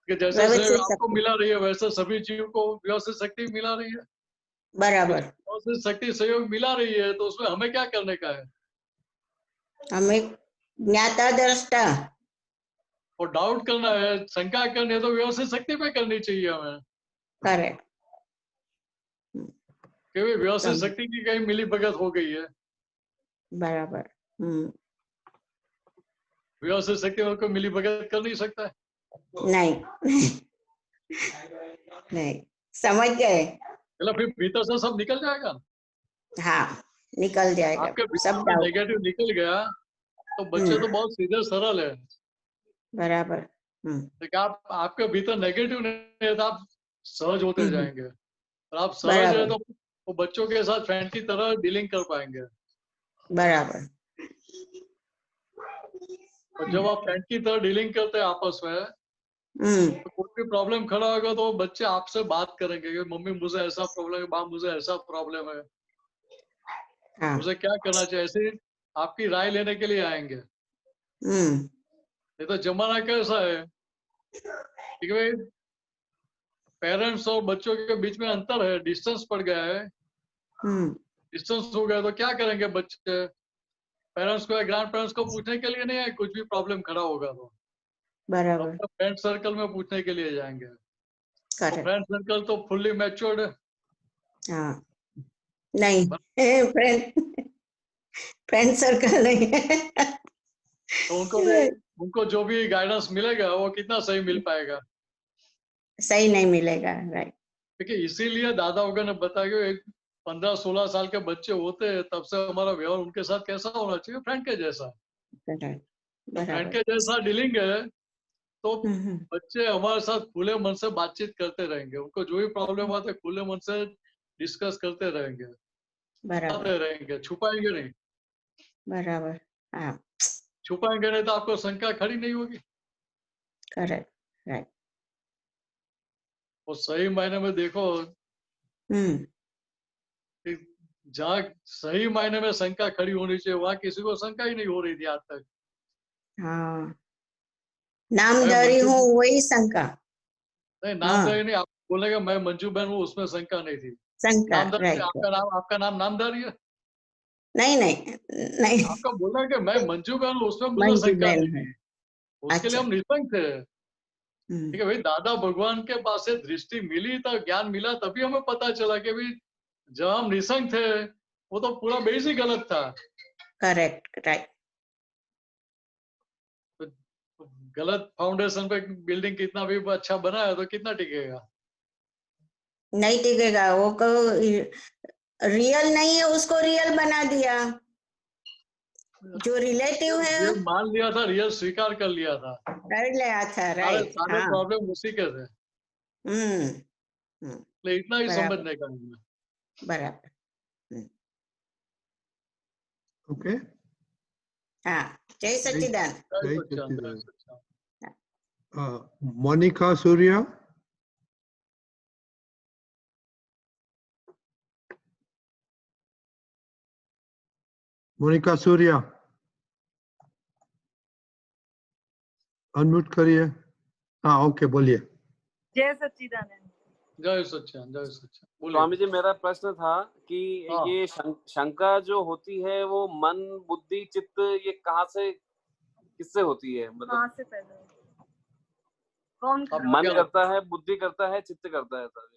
कि जैसे व्यवस्थित आपको शक्ति। मिला रही है वैसे सभी जीव को व्यवस्थित शक्ति मिला रही है। बराबर। व्यवस्थित शक्ति सहयोग मिला रही है तो उसमें हमें क्या करने का है, हमें ज्ञाता दृष्टा और डाउट करना है, शंका करनी है तो व्यवस्थित शक्ति पे करनी चाहिए हमें। करेक्ट। कि व्यवस्थित शक्ति की कहीं मिली भगत हो गई है। बराबर। व्यवस्थित शक्ति उनको मिली भगत कर नहीं सकता है। नहीं नहीं, समझ गए। चलो फिर भीतर से सब निकल जाएगा। हाँ, निकल जाएगा आपके सब भीतर डाउट। नेगेटिव निकल गया तो बच्चे तो बहुत सीधे सरल है। बराबर। लेकिन आपके भीतर नेगेटिव नहीं है तो आप सहज होते जाएंगे, और आप सहज है तो वो बच्चों के साथ फ्रेंड की तरह डीलिंग कर पाएंगे। बराबर। और जब आप फ्रेंड की तरह डीलिंग करते हैं आपस में, तो कोई भी प्रॉब्लम खड़ा होगा तो बच्चे आपसे बात करेंगे कि मम्मी मुझे ऐसा प्रॉब्लम है, माँ मुझे ऐसा प्रॉब्लम है, मुझे क्या करना चाहिए, ऐसे आपकी राय लेने के लिए आएंगे। नहीं तो जमाना कैसा है कि भाई पेरेंट्स और बच्चों के बीच में अंतर है, डिस्टेंस पड़ गया है। डिस्टेंस हो गया तो क्या करेंगे बच्चे, पेरेंट्स को या ग्रैंड पेरेंट्स को पूछने के लिए नहीं है, कुछ भी प्रॉब्लम खड़ा होगा तो बराबर। अपना फ्रेंड सर्कल में पूछने के लिए जाएंगे। तो करेक्ट। फ्रेंड सर्कल तो फुल्ली मैच्योर्ड है। हाँ, नहीं फ्रेंड सर्कल नहीं है। तो उनको जो भी गाइडेंस मिलेगा वो कितना सही मिल पाएगा, सही नहीं मिलेगा। राइट। देखिए इसीलिए दादा वगैरह ने बताया कि 15-16 साल के बच्चे होते हैं तब से हमारा व्यवहार उनके साथ कैसा होना चाहिए, फ्रेंड के जैसा। फ्रेंड के जैसा डीलिंग है तो हम्म, बच्चे हमारे साथ खुले मन से बातचीत करते रहेंगे, उनको जो भी प्रॉब्लम आते है खुले मन से डिस्कस करते रहेंगे, बराबर बताते रहेंगे, छुपाएंगे नहीं। बराबर हाँ छुपाएंगे नहीं तो आपको शंका खड़ी नहीं होगी। करेक्ट राइट और सही मायने में देखो हम्म कि जहाँ सही मायने में शंका खड़ी होनी चाहिए वहां किसी को शंका ही नहीं हो रही थी आज तक। हाँ मैं नामधारी मंजू, हूँ वही शंका नहीं हाँ नामधारी नहीं, आप बोलेगा मैं मंजू बहन हूँ उसमें शंका नहीं थी। शंका नामधारी राइट आपका नाम नामधारी है। नहीं नहीं नहीं आपका बोला कि मैं मंजू बहन हूँ उसमें मुझे मंजू शंका बहन नहीं है थी, उसके लिए अच्छा हम निसंक थे। हम्म ठीक है भाई, दादा भगवान के पास से दृष्टि मिली तो ज्ञान मिला तभी हमें पता चला कि भाई जब हम निसंक थे वो तो पूरा बेस ही गलत था। करेक्ट राइट तो गलत फाउंडेशन पे बिल्डिंग कितना भी अच्छा बना है तो कितना टिकेगा। नहीं टिकेगा वो को रियल नहीं है उसको रियल बना दिया जो रिलेटिव है रियल मान लिया था, रियल स्वीकार कर लिया था, कर लिया था सारे राइट सारे हाँ प्रॉब्लम उसी के थे। हम्म हम्म, इसलिए इतना ही बराबर समझने का नहीं है। बराबर Okay. हाँ जय सच्चिदानंद जय Jai सच्चिदानंद, जय Satchidanand. Satchidanand. Monica Surya. Monica Surya unmute करिए। हाँ ओके बोलिए। जय सच्चिदानंद। जय सच्चिदानंद, जय सच्चिदानंद, बोलिए। स्वामी जी मेरा प्रश्न था कि हाँ। ये शंका जो होती है वो मन बुद्धि चित्त ये कहाँ से किससे होती है? मतलब कहाँ से पैदा हुआ? कौन अब मन क्या करता है, बुद्धि करता है, चित्त करता है सर?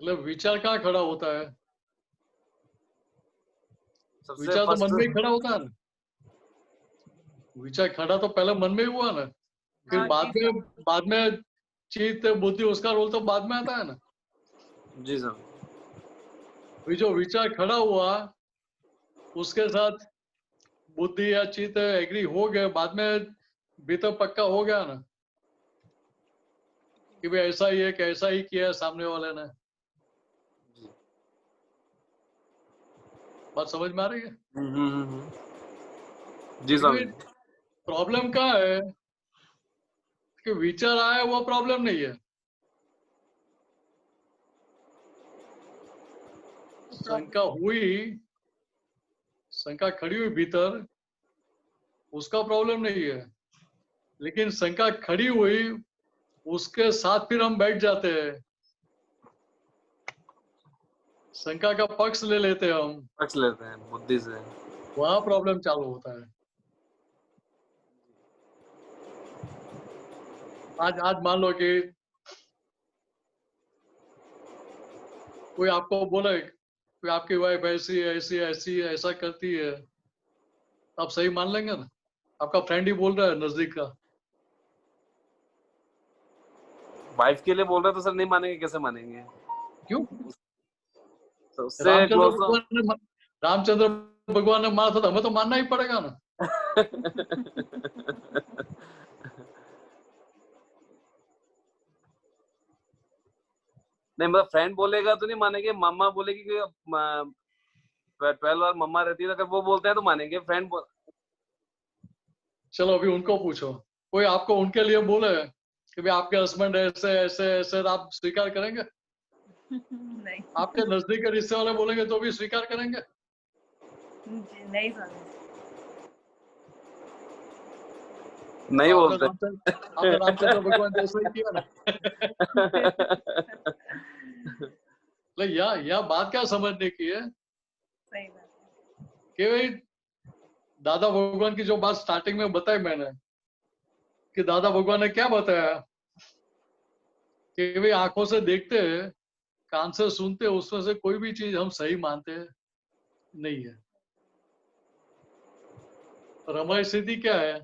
मतलब विचार कहाँ खड़ा होता है? सबसे विचार तो मन में ही फर्स्ट खड़ा होता है ना। विचार खड़ा तो पहले मन में ही हुआ ना, फिर हाँ, जी बाद में चित्त बुद्धि उसका रोल तो बाद में आता है ना। जी सर। अभी जो विचार खड़ा हुआ उसके साथ बुद्धि या चित्त एग्री हो गए, बाद में भी तो पक्का हो गया ना कि भाई ऐसा ही है कि ऐसा ही किया है सामने वाले ने। बात समझ में आ रही है? जी स्वामी। प्रॉब्लम कहाँ है कि विचार आया वो प्रॉब्लम नहीं है, शंका हुई, शंका खड़ी हुई भीतर, उसका प्रॉब्लम नहीं है। लेकिन शंका खड़ी हुई उसके साथ फिर हम बैठ जाते हैं, शंका का पक्ष ले लेते हैं हम, पक्ष लेते हैं बुद्धि से, वहां प्रॉब्लम चालू होता है। आज मान लो कि कोई आपको बोले कि आपकी वाइफ ऐसी ऐसी ऐसी ऐसा करती है, आप सही मान लेंगे ना? आपका फ्रेंड ही बोल रहा है नजदीक का। वाइफ के लिए बोल रहे तो सर नहीं मानेंगे, कैसे मानेंगे? क्यों? तो उससे रामचंद्र भगवान ने माना था तो हमें तो मानना ही पड़ेगा ना। नहीं मतलब फ्रेंड बोलेगा तो नहीं मानेंगे, मामा बोलेगी कि 12 बार मम्मा रहती है, अगर वो बोलते हैं तो मानेंगे। फ्रेंड चलो अभी उनको पूछो, कोई आपको उनके लिए बोले कि भाई आपके हस्बैंड ऐसे ऐसे ऐसे, तो आप स्वीकार करेंगे? नहीं आपके नजदीक के रिश्ते वाले बोलेंगे तो भी स्वीकार करेंगे? जी, नहीं स्वामी। नहीं बोलते। आपने रामचंद्र भगवान जैसा ही किया ना। या बात क्या समझने की है सही बात। कि भाई दादा भगवान की जो बात स्टार्टिंग में बताई मैंने कि दादा भगवान ने क्या बताया कि भाई आंखों से देखते हैं, कान से सुनते हैं, उसमें से कोई भी चीज हम सही मानते हैं नहीं है। और हमारी स्थिति क्या है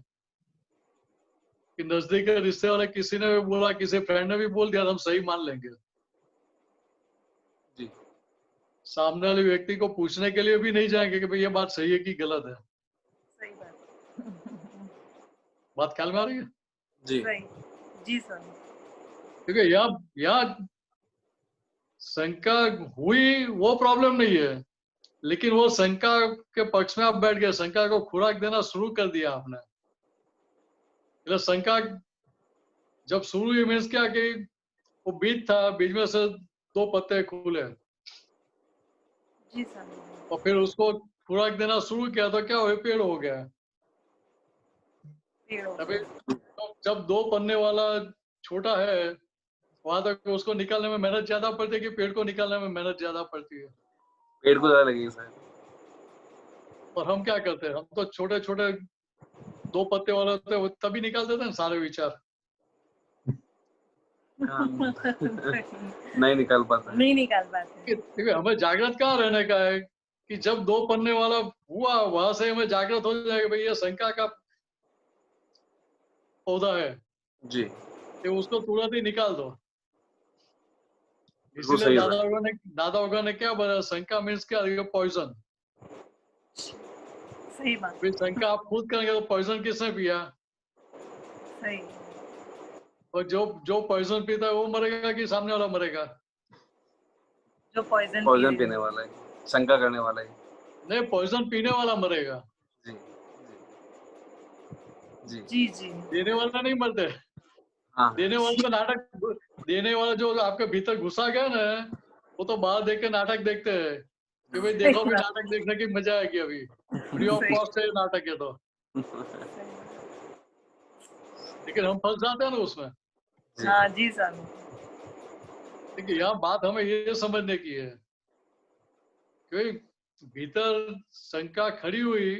कि नजदीक के रिश्ते वाले किसी ने भी बोला, किसी फ्रेंड ने भी बोल दिया, तो हम सही मान लेंगे। जी। सामने वाले व्यक्ति को पूछने के लिए भी नहीं जाएंगे कि भाई ये बात सही है कि गलत है। सही बात। बात ख्याल में आ रही है? जी सही जी स्वामी क्योंकि यहाँ शंका हुई वो प्रॉब्लम नहीं है, लेकिन वो शंका के पक्ष में आप बैठ गए, शंका को खुराक देना शुरू कर दिया आपने। मतलब शंका जब शुरू हुई मीन्स क्या कि वो बीज था, बीज में से 2 पत्ते खुले जी स्वामी और फिर उसको खुराक देना शुरू किया तो क्या हुआ, पेड़ हो गया। पेड़ हो अभी गया। जब 2 पन्ने वाला छोटा है वहां तक उसको निकालने में मेहनत ज्यादा पड़ती है कि पेड़ को निकालने में मेहनत ज्यादा पड़ती है? पेड़ को ज्यादा लगेगी शायद। और हम क्या करते हैं, हम तो छोटे छोटे 2 पत्ते वाले होते हैं वो तभी निकाल देते हैं सारे विचार। हाँ। नहीं निकाल पाता है। नहीं निकाल पाते देखिए हमें जागृत कहाँ रहने का है कि जब 2 पन्ने वाला हुआ वहां से हमें जागृत हो जाएगा भाई ये शंका का पौधा है, जी कि उसको तुरंत ही निकाल दो। बिल्कुल इसीलिए सही है। दादा होगा ने क्या बोला, शंका मीन्स क्या, पॉइजन। सही बात फिर शंका आप खुद करेंगे तो पॉइजन किसने पिया? सही और जो पॉइजन पीता है वो मरेगा कि सामने वाला मरेगा? जो पॉइजन पॉइजन पीने वाला है, शंका करने वाला है। नहीं, पॉइजन पीने वाला मरेगा, जी जी जी जी देने वाला नहीं मरते। हाँ देने वाला तो नाटक, देने वाला जो आपके भीतर घुसा गया ना वो तो बाहर देख के नाटक देखते हैं कि भाई देखो भी नाटक देखने की मजा आएगी, अभी फ्री ऑफ सही। कॉस्ट है नाटक है तो। लेकिन हम फंस जाते हैं ना उसमें। हाँ जी स्वामी देखिए यहाँ बात हमें ये समझने की है कि भीतर शंका खड़ी हुई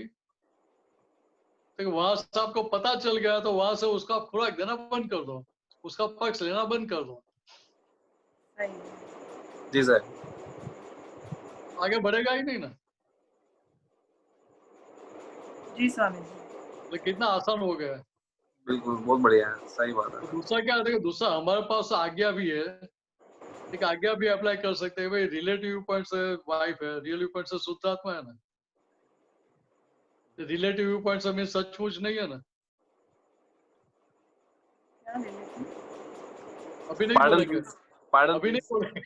तो वहां से आपको पता चल गया तो वहां से उसका खुराक देना बंद कर दो, उसका पक्ष लेना बंद कर दो, सही जी सर। आगे बढ़ेगा ही नहीं ना। जी स्वामी तो कितना आसान हो गया है। बिल्कुल बहुत बढ़िया है, सही बात है। तो दूसरा क्या है, देखो दूसरा हमारे पास आज्ञा भी है, एक आज्ञा भी अप्लाई कर सकते हैं भाई, रिलेटिव पॉइंट से वाइफ है, रियल व्यू पॉइंट से शुद्धात्मा है ना, रिलेटिव व्यू पॉइंट से मीन सचमुच नहीं है ना। क्या ले लेते हैं? अभी नहीं बोलेंगे, पार्डन अभी नहीं बोलेंगे।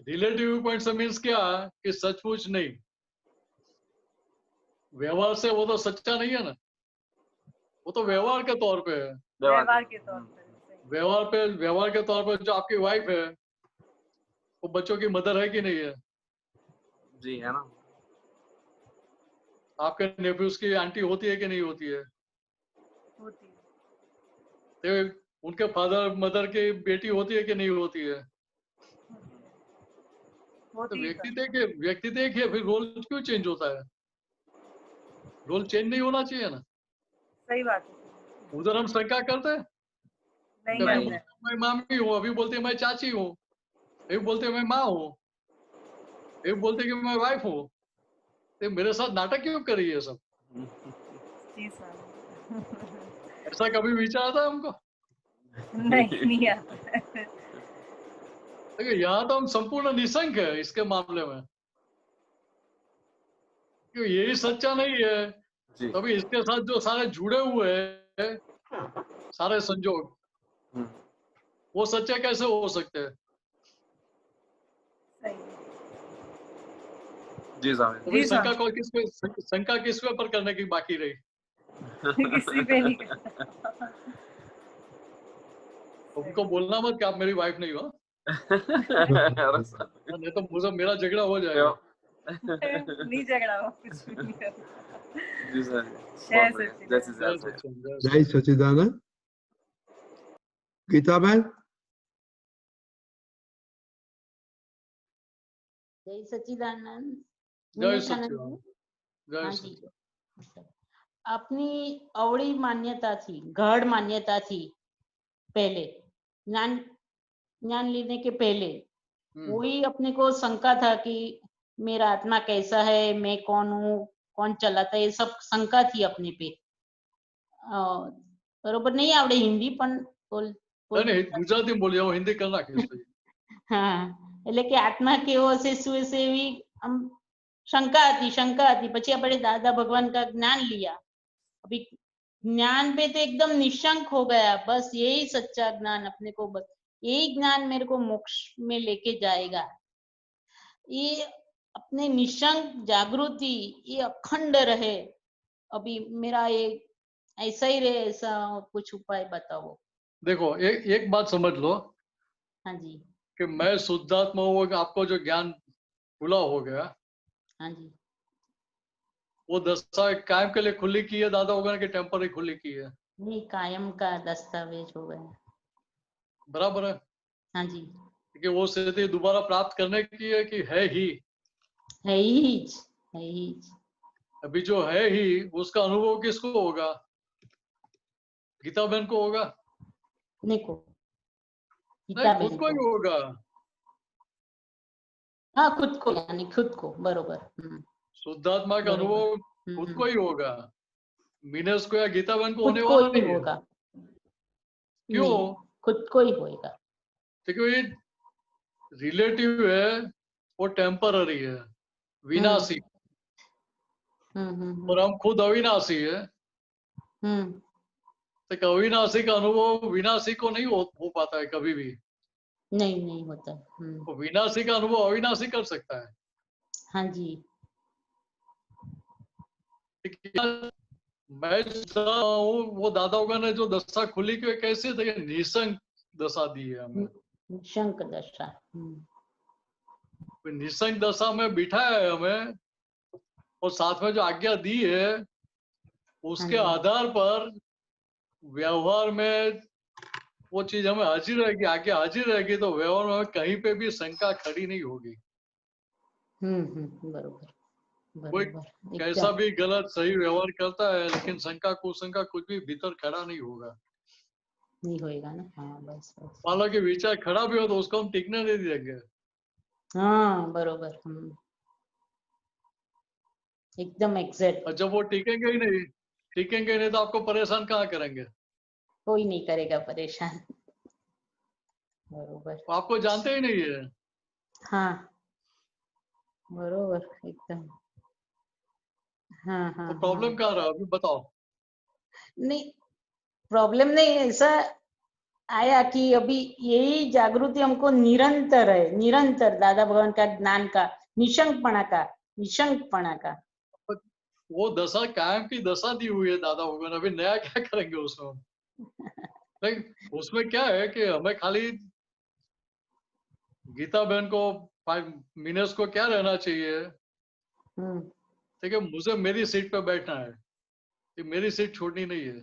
रिलेटिव व्यू पॉइंट से मीन्स क्या कि सचमुच नहीं, व्यवहार से वो तो सच्चा नहीं है ना, वो तो व्यवहार के तौर पे है। व्यवहार के तौर पर सही। व्यवहार के तौर पर जो आपकी वाइफ है वो बच्चों की मदर है कि नहीं है? जी है ना। आपके नेफ्यूज की आंटी होती है कि नहीं होती है? होती है तो उनके फादर मदर की बेटी होती है कि नहीं होती है? तो होती है व्यक्ति देखिए फिर रोल क्यों चेंज होता है? रोल चेंज नहीं होना चाहिए ना। सही बात है उधर हम शंका करते हैं, नहीं कभी करते मैं मामी हूँ, अभी बोलते हैं मैं चाची हूँ, अभी बोलते हैं मैं माँ हूँ, अभी बोलते हैं कि मैं वाइफ हूँ। तो मेरे साथ नाटक क्यों कर रही है सब? जी स्वामी ऐसा कभी विचार आता है हमको? नहीं आता देखिए यहाँ तो हम संपूर्ण निशंक है इसके मामले में, क्योंकि यही सच्चा नहीं है जी तभी इसके साथ जो सारे जुड़े हुए हैं सारे संजोग हम्म, वो सच्चे कैसे हो सकते हैं? सही जी स्वामी। तो भाई जी शंका स्वामी को शंका किस पे कर करने की बाकी रही? किसी पे नहीं करता उनको बोलना मत कि आप मेरी वाइफ नहीं हो, अरे सर, नहीं तो मुझे मेरा झगड़ा हो जाएगा। नहीं झगड़ा हो कुछ भी नहीं करता जी सर। जय बहुत बढ़िया। सच्चिदानंद। जय श्री जय राम। सच्चिदानंद, जय सच्चिदानंद। गीता बहन, जय सच्चिदानंद। जय विवेकानंद सच्चिदानंद, जी। जय हाँ सच्चिदानंद। जी अपनी अवળી मान्यता थी, गढ़ मान्यता थी पहले, ज्ञान ज्ञान लेने के पहले वही अपने को शंका था कि मेरा आत्मा कैसा है, मैं कौन हूँ, कौन चलाता है, ये सब शंका थी अपने पे। बरोबर नहीं आवड़े हिंदी पण नहीं गुजराती बोलिए, હું હિન્દી કરી નાખીશ પછી. હા એટલે કે આત્મા કેવો હશે શું હશે એવી આમ शंका आती પછી આપણે दादा भगवान का ज्ञान लिया, अभी ज्ञान पे तो एकदम निशंक हो गया, बस यही सच्चा ज्ञान अपने को, बस यही ज्ञान मेरे को मोक्ष में लेके जाएगा। ये अपने निशंक जागृति ये अखंड रहे। अभी मेरा ये ऐसा ही रहे, ऐसा कुछ उपाय बताओ। देखो एक बात समझ लो हाँ जी। कि मैं शुद्धात्मा हूँ, आपको जो ज्ञान खुला हो गया, हाँ जी। वो दशा कायम के लिए खुली की है दादा वगैरह की टेम्पररी खुली की है? नहीं, कायम का दस्तावेज हो गया। बराबर है। हाँ जी। कि वो स्थिति दोबारा प्राप्त करने की है कि है ही? है ही। अभी जो है ही उसका अनुभव किसको होगा? गीता बहन को होगा? नहीं को, नहीं, खुद को ही होगा। हाँ, खुद को, यानी खुद को, बरोबर। शुद्धात्मा का अनुभव खुद को ही होगा, मीनस को या गीता बहन को होने खुद को वाला ही नहीं है। होगा। क्यों? नहीं, खुद को ही होगा। देखो ये रिलेटिव है, वो टेम्पररी है, विनाशी, और हम खुद अविनाशी है। तो अविनाशी का अनुभव विनाशी को नहीं हो पाता है कभी भी। नहीं होता। तो विनाशी का अनुभव अविनाशी कर सकता है। हाँ जी। मैं हूँ, वो दादा वगैरह ने जो दशा खुली की कैसे थे, निशंक दशा दी है हमें। निशंक दशा। निशंक दशा में बिठाया है हमें, और साथ में जो आज्ञा दी है उसके आधार पर व्यवहार में वो चीज हमें हाजिर रहेगी, आगे हाजिर रहेगी, तो व्यवहार में कहीं पे भी शंका खड़ी नहीं होगी। बरोबर। कोई कैसा भी गलत सही व्यवहार करता है, लेकिन शंका कुशंका कुछ भी भीतर खड़ा नहीं होगा। नहीं होएगा ना। हाँ, बस। हालांकि विचार खड़ा भी हो तो उसको हम टिकने नहीं देंगे। हाँ, बरोबर। एकदम एग्जैक्ट। और जब वो टिकेंगे ही नहीं तो आपको परेशान कहाँ करेंगे? कोई नहीं करेगा परेशान। बरोबर। आपको जानते ही नहीं है। हाँ, बरोबर, एकदम। हाँ। तो प्रॉब्लम कहाँ रहा अभी बताओ? नहीं, प्रॉब्लम नहीं, ऐसा आया कि अभी यही जागृति हमको निरंतर है, निरंतर दादा भगवान का ज्ञान का, निशंकपणा का। वो दशा कायम की दशा दी हुई है दादा भगवान, अभी नया क्या करेंगे उसमें? नहीं, उसमें क्या है कि हमें खाली गीता बहन को 5 मिनट्स को क्या रहना चाहिए, ठीक है, मुझे मेरी सीट पे बैठना है, कि मेरी सीट छोड़नी नहीं है।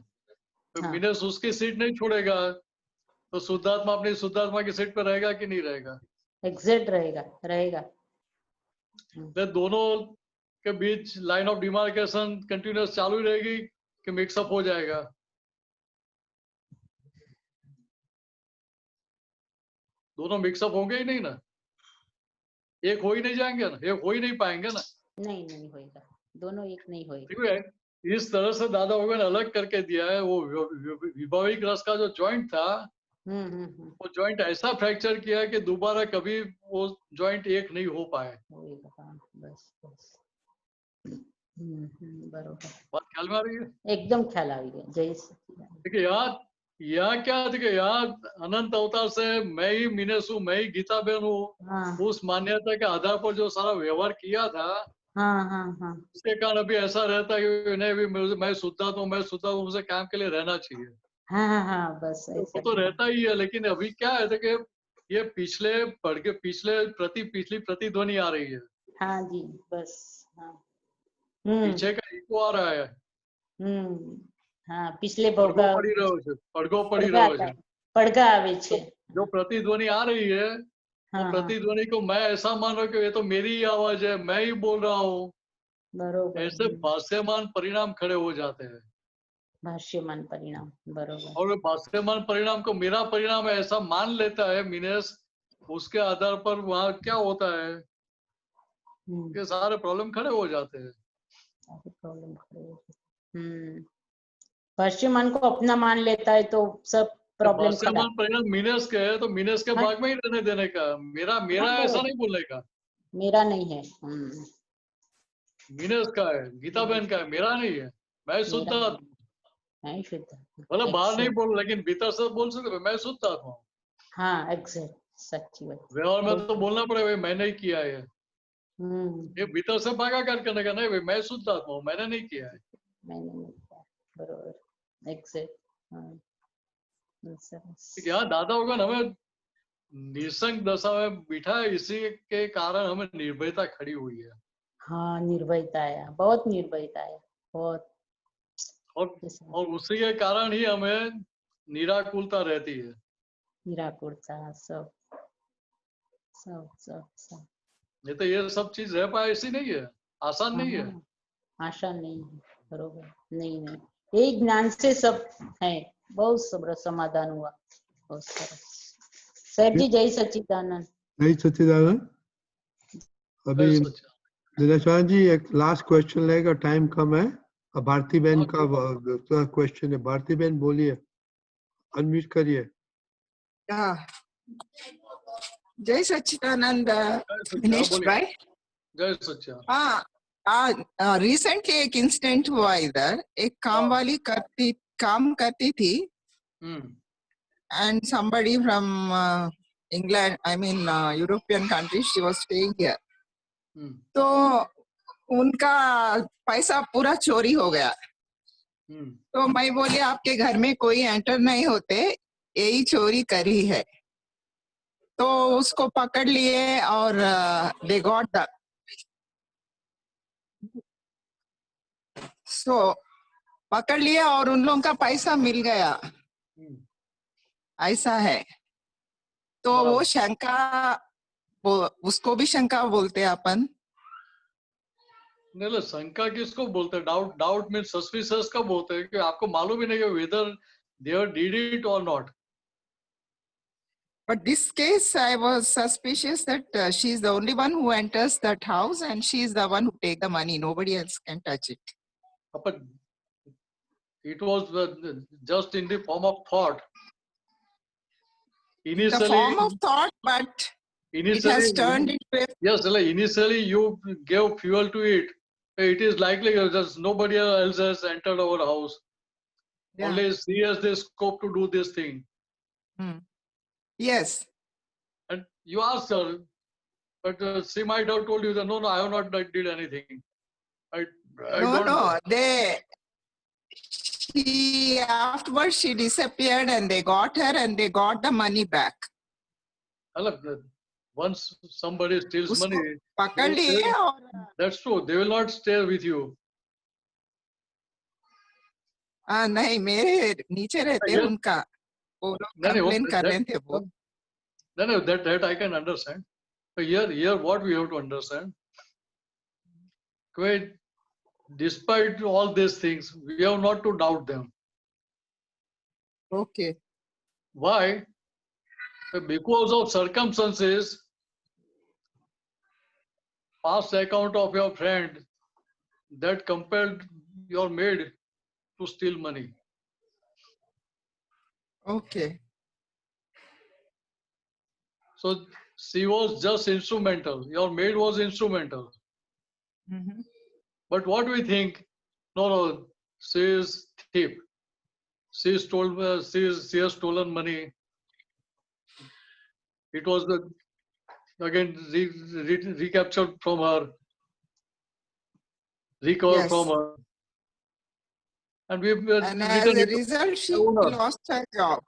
तो मिनस उसकी सीट नहीं छोड़ेगा तो शुद्धात्मा अपनी शुद्धात्मा की सीट पे रहेगा कि नहीं रहेगा? एग्जैक्ट रहेगा। तो दोनों के बीच लाइन ऑफ डिमार्केशन कंटिन्यूस चालू ही रहेगी कि मिक्सअप हो जाएगा? दोनों मिक्सअप होंगे ही नहीं ना, एक हो ही नहीं जाएंगे ना, एक हो ही नहीं पाएंगे ना। नहीं होएगा, दोनों एक नहीं होएगा। ठीक है, इस तरह से दादा भगवान अलग करके दिया है। वो विभाविक रस का जो जॉइंट था, वो जॉइंट ऐसा फ्रैक्चर किया है कि दोबारा कभी वो जॉइंट एक नहीं हो पाए। बस। बरोबर। बात ख्याल में आ रही है? एकदम ख्याल आ रही है। जय सच्चिदानंद। देखिए यहाँ क्या, देखिए यहाँ अनंत अवतार से मैं ही मीनस हूँ, मैं ही गीता बहन हूँ, उस मान्यता के आधार पर जो सारा व्यवहार किया था, हाँ। उसके कारण अभी ऐसा रहता है कि इन्हें भी मैं शुद्धात्मा हूँ, मुझे काम के लिए रहना चाहिए। हाँ, बस वो तो रहता ही है, लेकिन अभी क्या है कि ये पिछली प्रतिध्वनि आ रही है। हाँ जी, बस। हाँ। पीछे का इको आ रहा है। हाँ, पिछले પડઘો પડી રહ્યો છે। પડઘા આવે છે। जो प्रतिध्वनि आ रही है, वो प्रतिध्वनि को मैं ऐसा मान रहा हूँ कि ये तो मेरी ही आवाज है, मैं ही बोल रहा हूँ। बरोबर। ऐसे भाष्यमान परिणाम खड़े हो जाते हैं। भाष्यमान परिणाम, बरोबर। और भाष्यमान परिणाम को मेरा परिणाम ऐसा मान लेता है मीनस, उसके आधार पर वहाँ क्या होता है कि सारे प्रॉब्लम खड़े हो जाते हैं। भाष्यमान को अपना मान लेता है तो सब प्रॉब्लम भाष्यमान परिणाम मीनस के है तो मीनस के भाग में ही रहने देने का, मेरा ऐसा नहीं बोलने का। मेरा नहीं है। मीनेश का है, गीता बहन का है, मेरा नहीं है। मैं शुद्ध मेरा आत्मा, नहीं शुद्ध। मतलब बाहर नहीं Exact. बोल, लेकिन भीतर से बोल सकते मैं शुद्ध आत्मा हूँ। हाँ एग्जैक्ट, सच्ची बात। व्यवहार में तो बोलना पड़ेगा भाई मैंने ही किया है। ये भीतर से भागा कर करने का नहीं भाई, मैं शुद्ध आत्मा हूँ, मैंने नहीं किया है। मैंने नहीं किया, बरोबर, एग्जैक्ट। हाँ सरस। यहाँ दादा होगा ना, हमें निसंग दशा में बिठा है, इसी के कारण हमें निर्भयता खड़ी हुई है। हाँ निर्भयता है, बहुत निर्भयता है, बहुत। और उसी के कारण ही हमें निराकुलता रहती है। निराकुरता, सब सब सब सब। नहीं तो ये सब चीज रह पाए ऐसी नहीं है, आसान नहीं है। आशा नहीं है, बरोबर, नहीं नहीं, एक ज्ञान से सब है, बहुत सब समाधान हुआ, बहुत सरस। सर जी जय सच्चिदानंद। जय सच्चिदानंद। अभी दिनेशान जी एक लास्ट क्वेश्चन लेगा, टाइम कम है। अब भारती बहन का क्वेश्चन है, भारती बहन बोलिए, अनम्यूट करिए। जय सच्चिदानंद दिनेश भाई। जय सच्चिदानंद। हाँ, रिसेंटली एक इंसिडेंट हुआ इधर, एक काम वाली काम करती थी, and somebody from England, I mean European countries, she was staying here. तो उनका पैसा पूरा चोरी हो गया। तो मैं बोली आपके घर में कोई एंटर नहीं होते, यही चोरी करी है। तो उसको पकड़ लिए और they got the so पकड़ लिए और उन लोगों का पैसा मिल गया, ऐसा है। तो वो शंका, उसको भी शंका बोलते हैं अपन। नहीं, शंका किसको बोलते हैं? डाउट, डाउट मीन सस्पिशियस का बोलते हैं कि आपको मालूम ही नहीं है whether they did it or not. But this case, I was suspicious that she is the only one who enters that house and she is the one who take the money. Nobody else can touch it. But it was just in the form of thought. Initially, the form of thought, but it has turned into a... Yes, like initially you gave fuel to it. It is likely that nobody else has entered our house. Yeah. Only she has the scope to do this thing. Yes. And you asked her, but she might have told you that no, I have not did anything. I No, afterwards she disappeared and they got her and they got the money back. Once somebody steals money, पकड़ लिए और that's true. They will not stay with you. नहीं, मेरे नीचे रहते उनका, वो लोग कंप्लेन कर रहे थे वो। No, that I can understand. But here what we have to understand, despite all these things, we have not to doubt them. Okay. Why? Because of circumstances, past account of your friend that compelled your maid to steal money. Okay. So she was just instrumental. Your maid was instrumental. But what we think? No, she is thief. She has stolen money. It was again recaptured from her, recovered from her, and we. And as a result, she lost her job.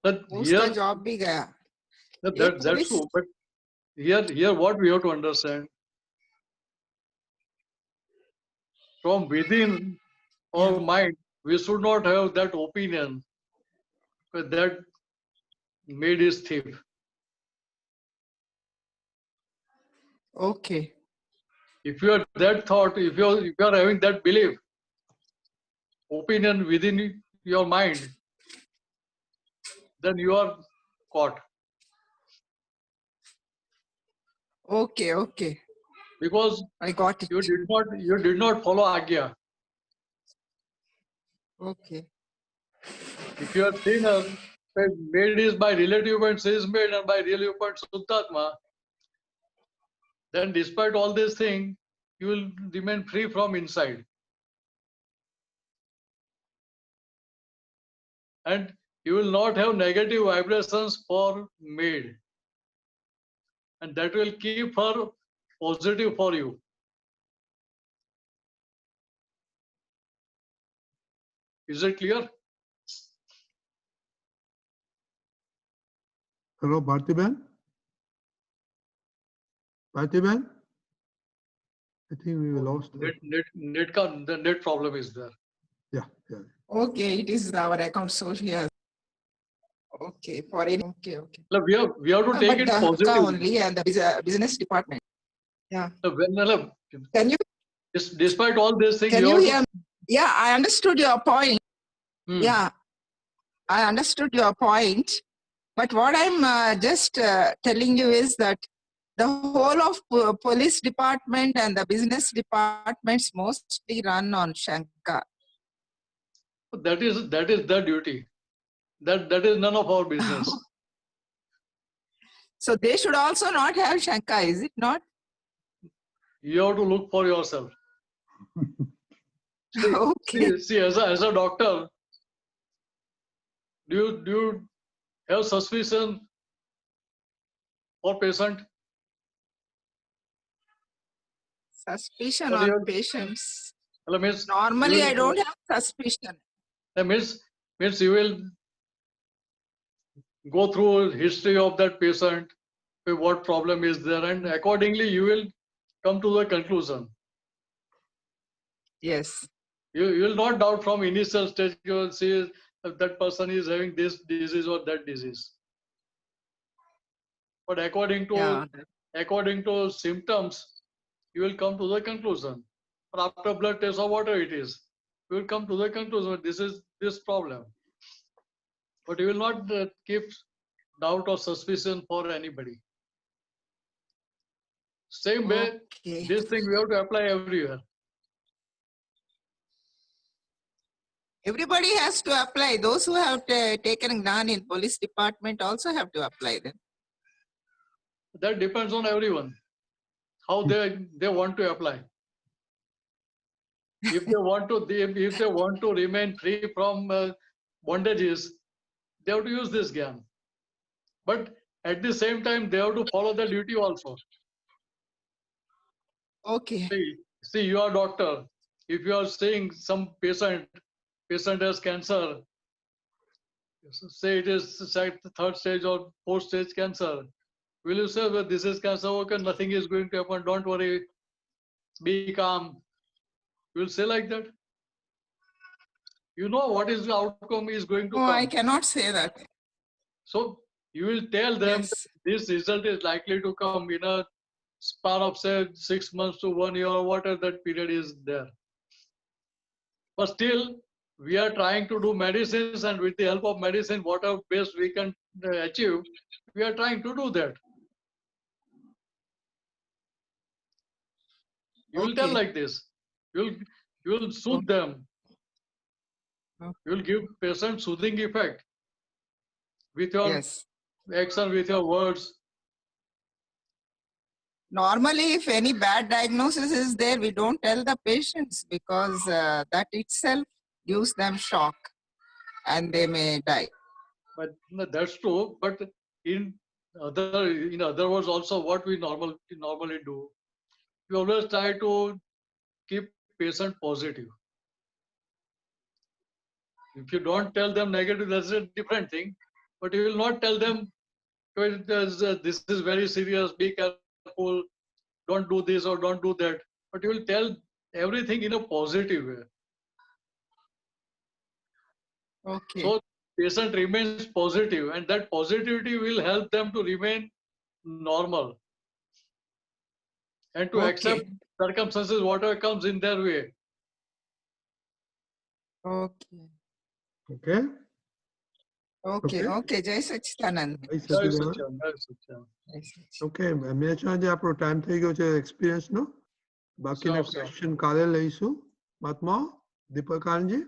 But उसका job भी गया. That's true. But here, what we have to understand, from within our mind, we should not have that opinion that maid is thief. Okay. If you are that thought, if you are having that belief, opinion within your mind, then you are caught. Okay, okay. Because I got it. You did not follow Agya. Okay. If you are saying maid is by relative point, she is maid, and by relative point Suddhatma, then despite all these things, you will remain free from inside. And you will not have negative vibrations for maid. And that will keep her positive for you. Is it clear? Hello, Bhartiben? Bhartiben? I think we lost her. The net problem is there. Yeah. Okay, it is our account, so here. Okay, for any. Okay. Look, we have to take But it the positive. only and the business department. Yeah. Can you? Despite all these things, Can you you have hear? to, Yeah, I understood your point. Yeah, I understood your point. But what I'm just telling you is that the whole of police department and the business departments mostly run on Shankar. that is their duty. That is none of our business. So they should also not have Shankar, is it not? You have to look for yourself. Okay. See, as a doctor, do you have suspicion for patient? Suspicion Or on patients. means Normally, I don't have suspicion. That means you will go through history of that patient, what problem is there, and accordingly you will come to the conclusion. Yes. You will not doubt from initial stage. You will see if that person is having this disease or that disease. But according to symptoms, you will come to the conclusion. But after blood test or whatever it is, you will come to the conclusion. This is this problem. But you will not keep doubt or suspicion for anybody. Same way, this thing we have to apply everywhere. Everybody has to apply. Those who have taken Gnan in police department also have to apply them. That depends on everyone, how they want to apply. If they want to remain free from bondages, they have to use this Gyan. But at the same time, they have to follow the duty also. Okay. See, you are a doctor. If you are seeing some patient has cancer, say it is third stage or fourth stage cancer, will you say, well, this is cancer, okay, nothing is going to happen, don't worry, be calm? You will say like that? You know what is the outcome is going to come. I cannot say that. So you will tell them this result is likely to come in a span of say 6 months to 1 year or whatever that period is there. But still, we are trying to do medicines, and with the help of medicine, whatever best we can achieve, we are trying to do that. You will tell like this. You will soothe them. You will give patient soothing effect with your action, with your words. Normally, if any bad diagnosis is there, we don't tell the patients because that itself gives them shock and they may die. But no, that's true. But in other words, also what we normally do, we always try to keep patient positive. If you don't tell them negative, that's a different thing. But you will not tell them this is very serious, be careful, don't do this or don't do that. But you will tell everything in a positive way. Okay. So patient remains positive, and that positivity will help them to remain normal and to accept circumstances, whatever comes in their way. Okay. Okay. Jai Sachidanand. Okay, મેચવાજી આપણો time થઈ ગયો છે experience નો. બાકીના question કાલે લઈશું. મહાત્મા દીપક Anandji.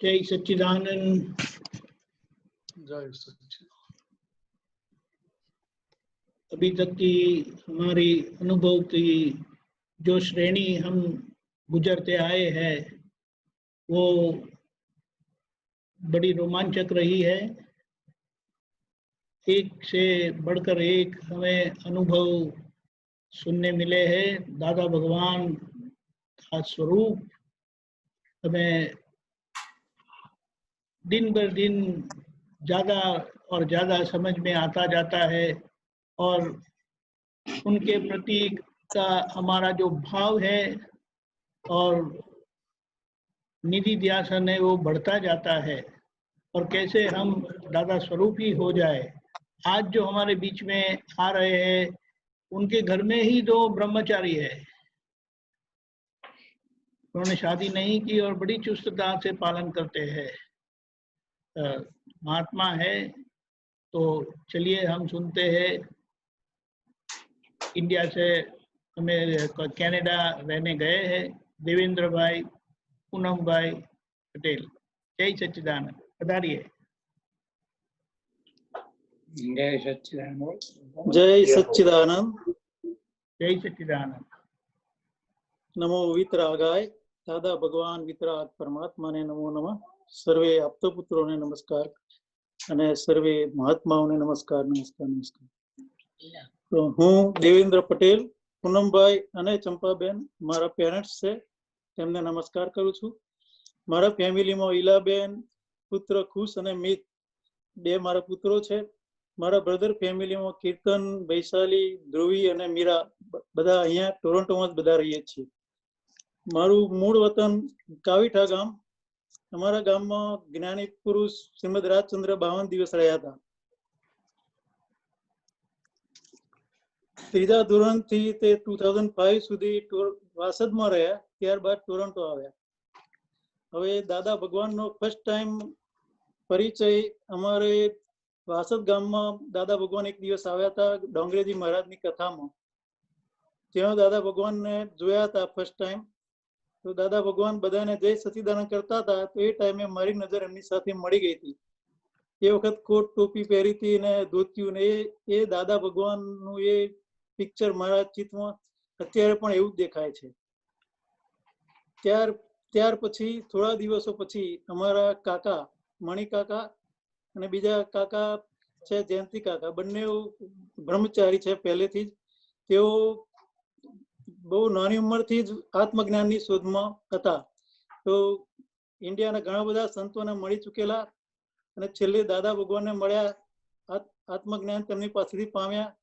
Jai Sachidanand. जय सच्चिदानंद। अभी तक की हमारी अनुभव की जो श्रेणी हम गुजरते आए हैं वो बड़ी रोमांचक रही है। एक से बढ़कर एक हमें अनुभव सुनने मिले हैं। दादा भगवान का स्वरूप हमें दिन बर दिन ज़्यादा और ज़्यादा समझ में आता जाता है और उनके प्रति का हमारा जो भाव है और निधि ध्यासन है वो बढ़ता जाता है और कैसे हम दादा स्वरूपी हो जाए। आज जो हमारे बीच में आ रहे हैं उनके घर में ही 2 ब्रह्मचारी है। उन्होंने शादी नहीं की और बड़ी चुस्तता से पालन करते हैं। महात्मा है। तो चलिए हम सुनते हैं। इंडिया से हमें कनाडा रहने गए हैं देवेंद्र भाई पूनम भाई पटेल। जय सच्चिदानंद। पधारिए। जय सच्चिदानंद। जय सच्चिदानंद। जय सच्चिदानंद। नमो वितरागाय दादा भगवान वितराग परमात्मा ने नमो नमः। सर्वे आप्तपुत्रों ने नमस्कार અને સર્વે મહાત્માઓને નમસ્કાર નમસ્કાર નમસ્કાર। તો હું દેવેન્દ્ર પટેલ, પૂનમભાઈ અને ચંપાબેન મારા પેરેન્ટ્સ છે તેમને નમસ્કાર કરું છું। મારા ફેમિલીમાં ઈલાબેન, પુત્ર ખુશ અને મિત 2 મારા પુત્રો છે। મારા બ્રધર ફેમિલીમાં કીર્તન, વૈશાલી, ધ્રુવી અને મીરા બધા અહીંયા ટોરન્ટોમાં જ બધા રહીએ છીએ। મારું મૂળ વતન કાવીઠા ગામ। અમારા ગામમાં જ્ઞાની પુરુષ શ્રીમદ રાજચંદ્ર 52 દિવસ રહ્યા હતા। 3જા ધોરણથી તે 2005 સુધી વાસદમાં રહ્યા, ત્યારબાદ ટોરન્ટો આવ્યા। હવે દાદા ભગવાનનો ફર્સ્ટ ટાઈમ પરિચય અમારે વાસદ ગામમાં દાદા ભગવાન એક દિવસ આવ્યા હતા ડોંગરેજી મહારાજની કથામાં। ત્યાં દાદા ભગવાનને જોયા હતા ફર્સ્ટ ટાઈમ। તો દાદા ભગવાન બધાને જય સચ્ચિદાનંદ કરતા હતા તો એ ટાઈમે મારી નજર એમની સાથે મળી ગઈ હતી। એ વખત કોટ ટોપી પહેરી હતી ને ધોતિયું ને એ દાદા ભગવાનનું એ પિક્ચર મારા ચિત્તમાં અત્યારે પણ એવું જ દેખાય છે। ત્યાર પછી થોડા દિવસો પછી અમારા કાકા મણિ કાકા અને બીજા કાકા છે જયંતિ કાકા, બંને બ્રહ્મચારી છે પહેલેથી જ। તેઓ બહુ નાની ઉંમરથી જ આત્મજ્ઞાનની શોધમાં હતા। તો ઇન્ડિયાના ઘણા બધા સંતોને મળી ચૂકેલા અને છેલ્લે દાદા ભગવાનને મળ્યા, આત્મજ્ઞાન તેમની પાસેથી પામ્યા,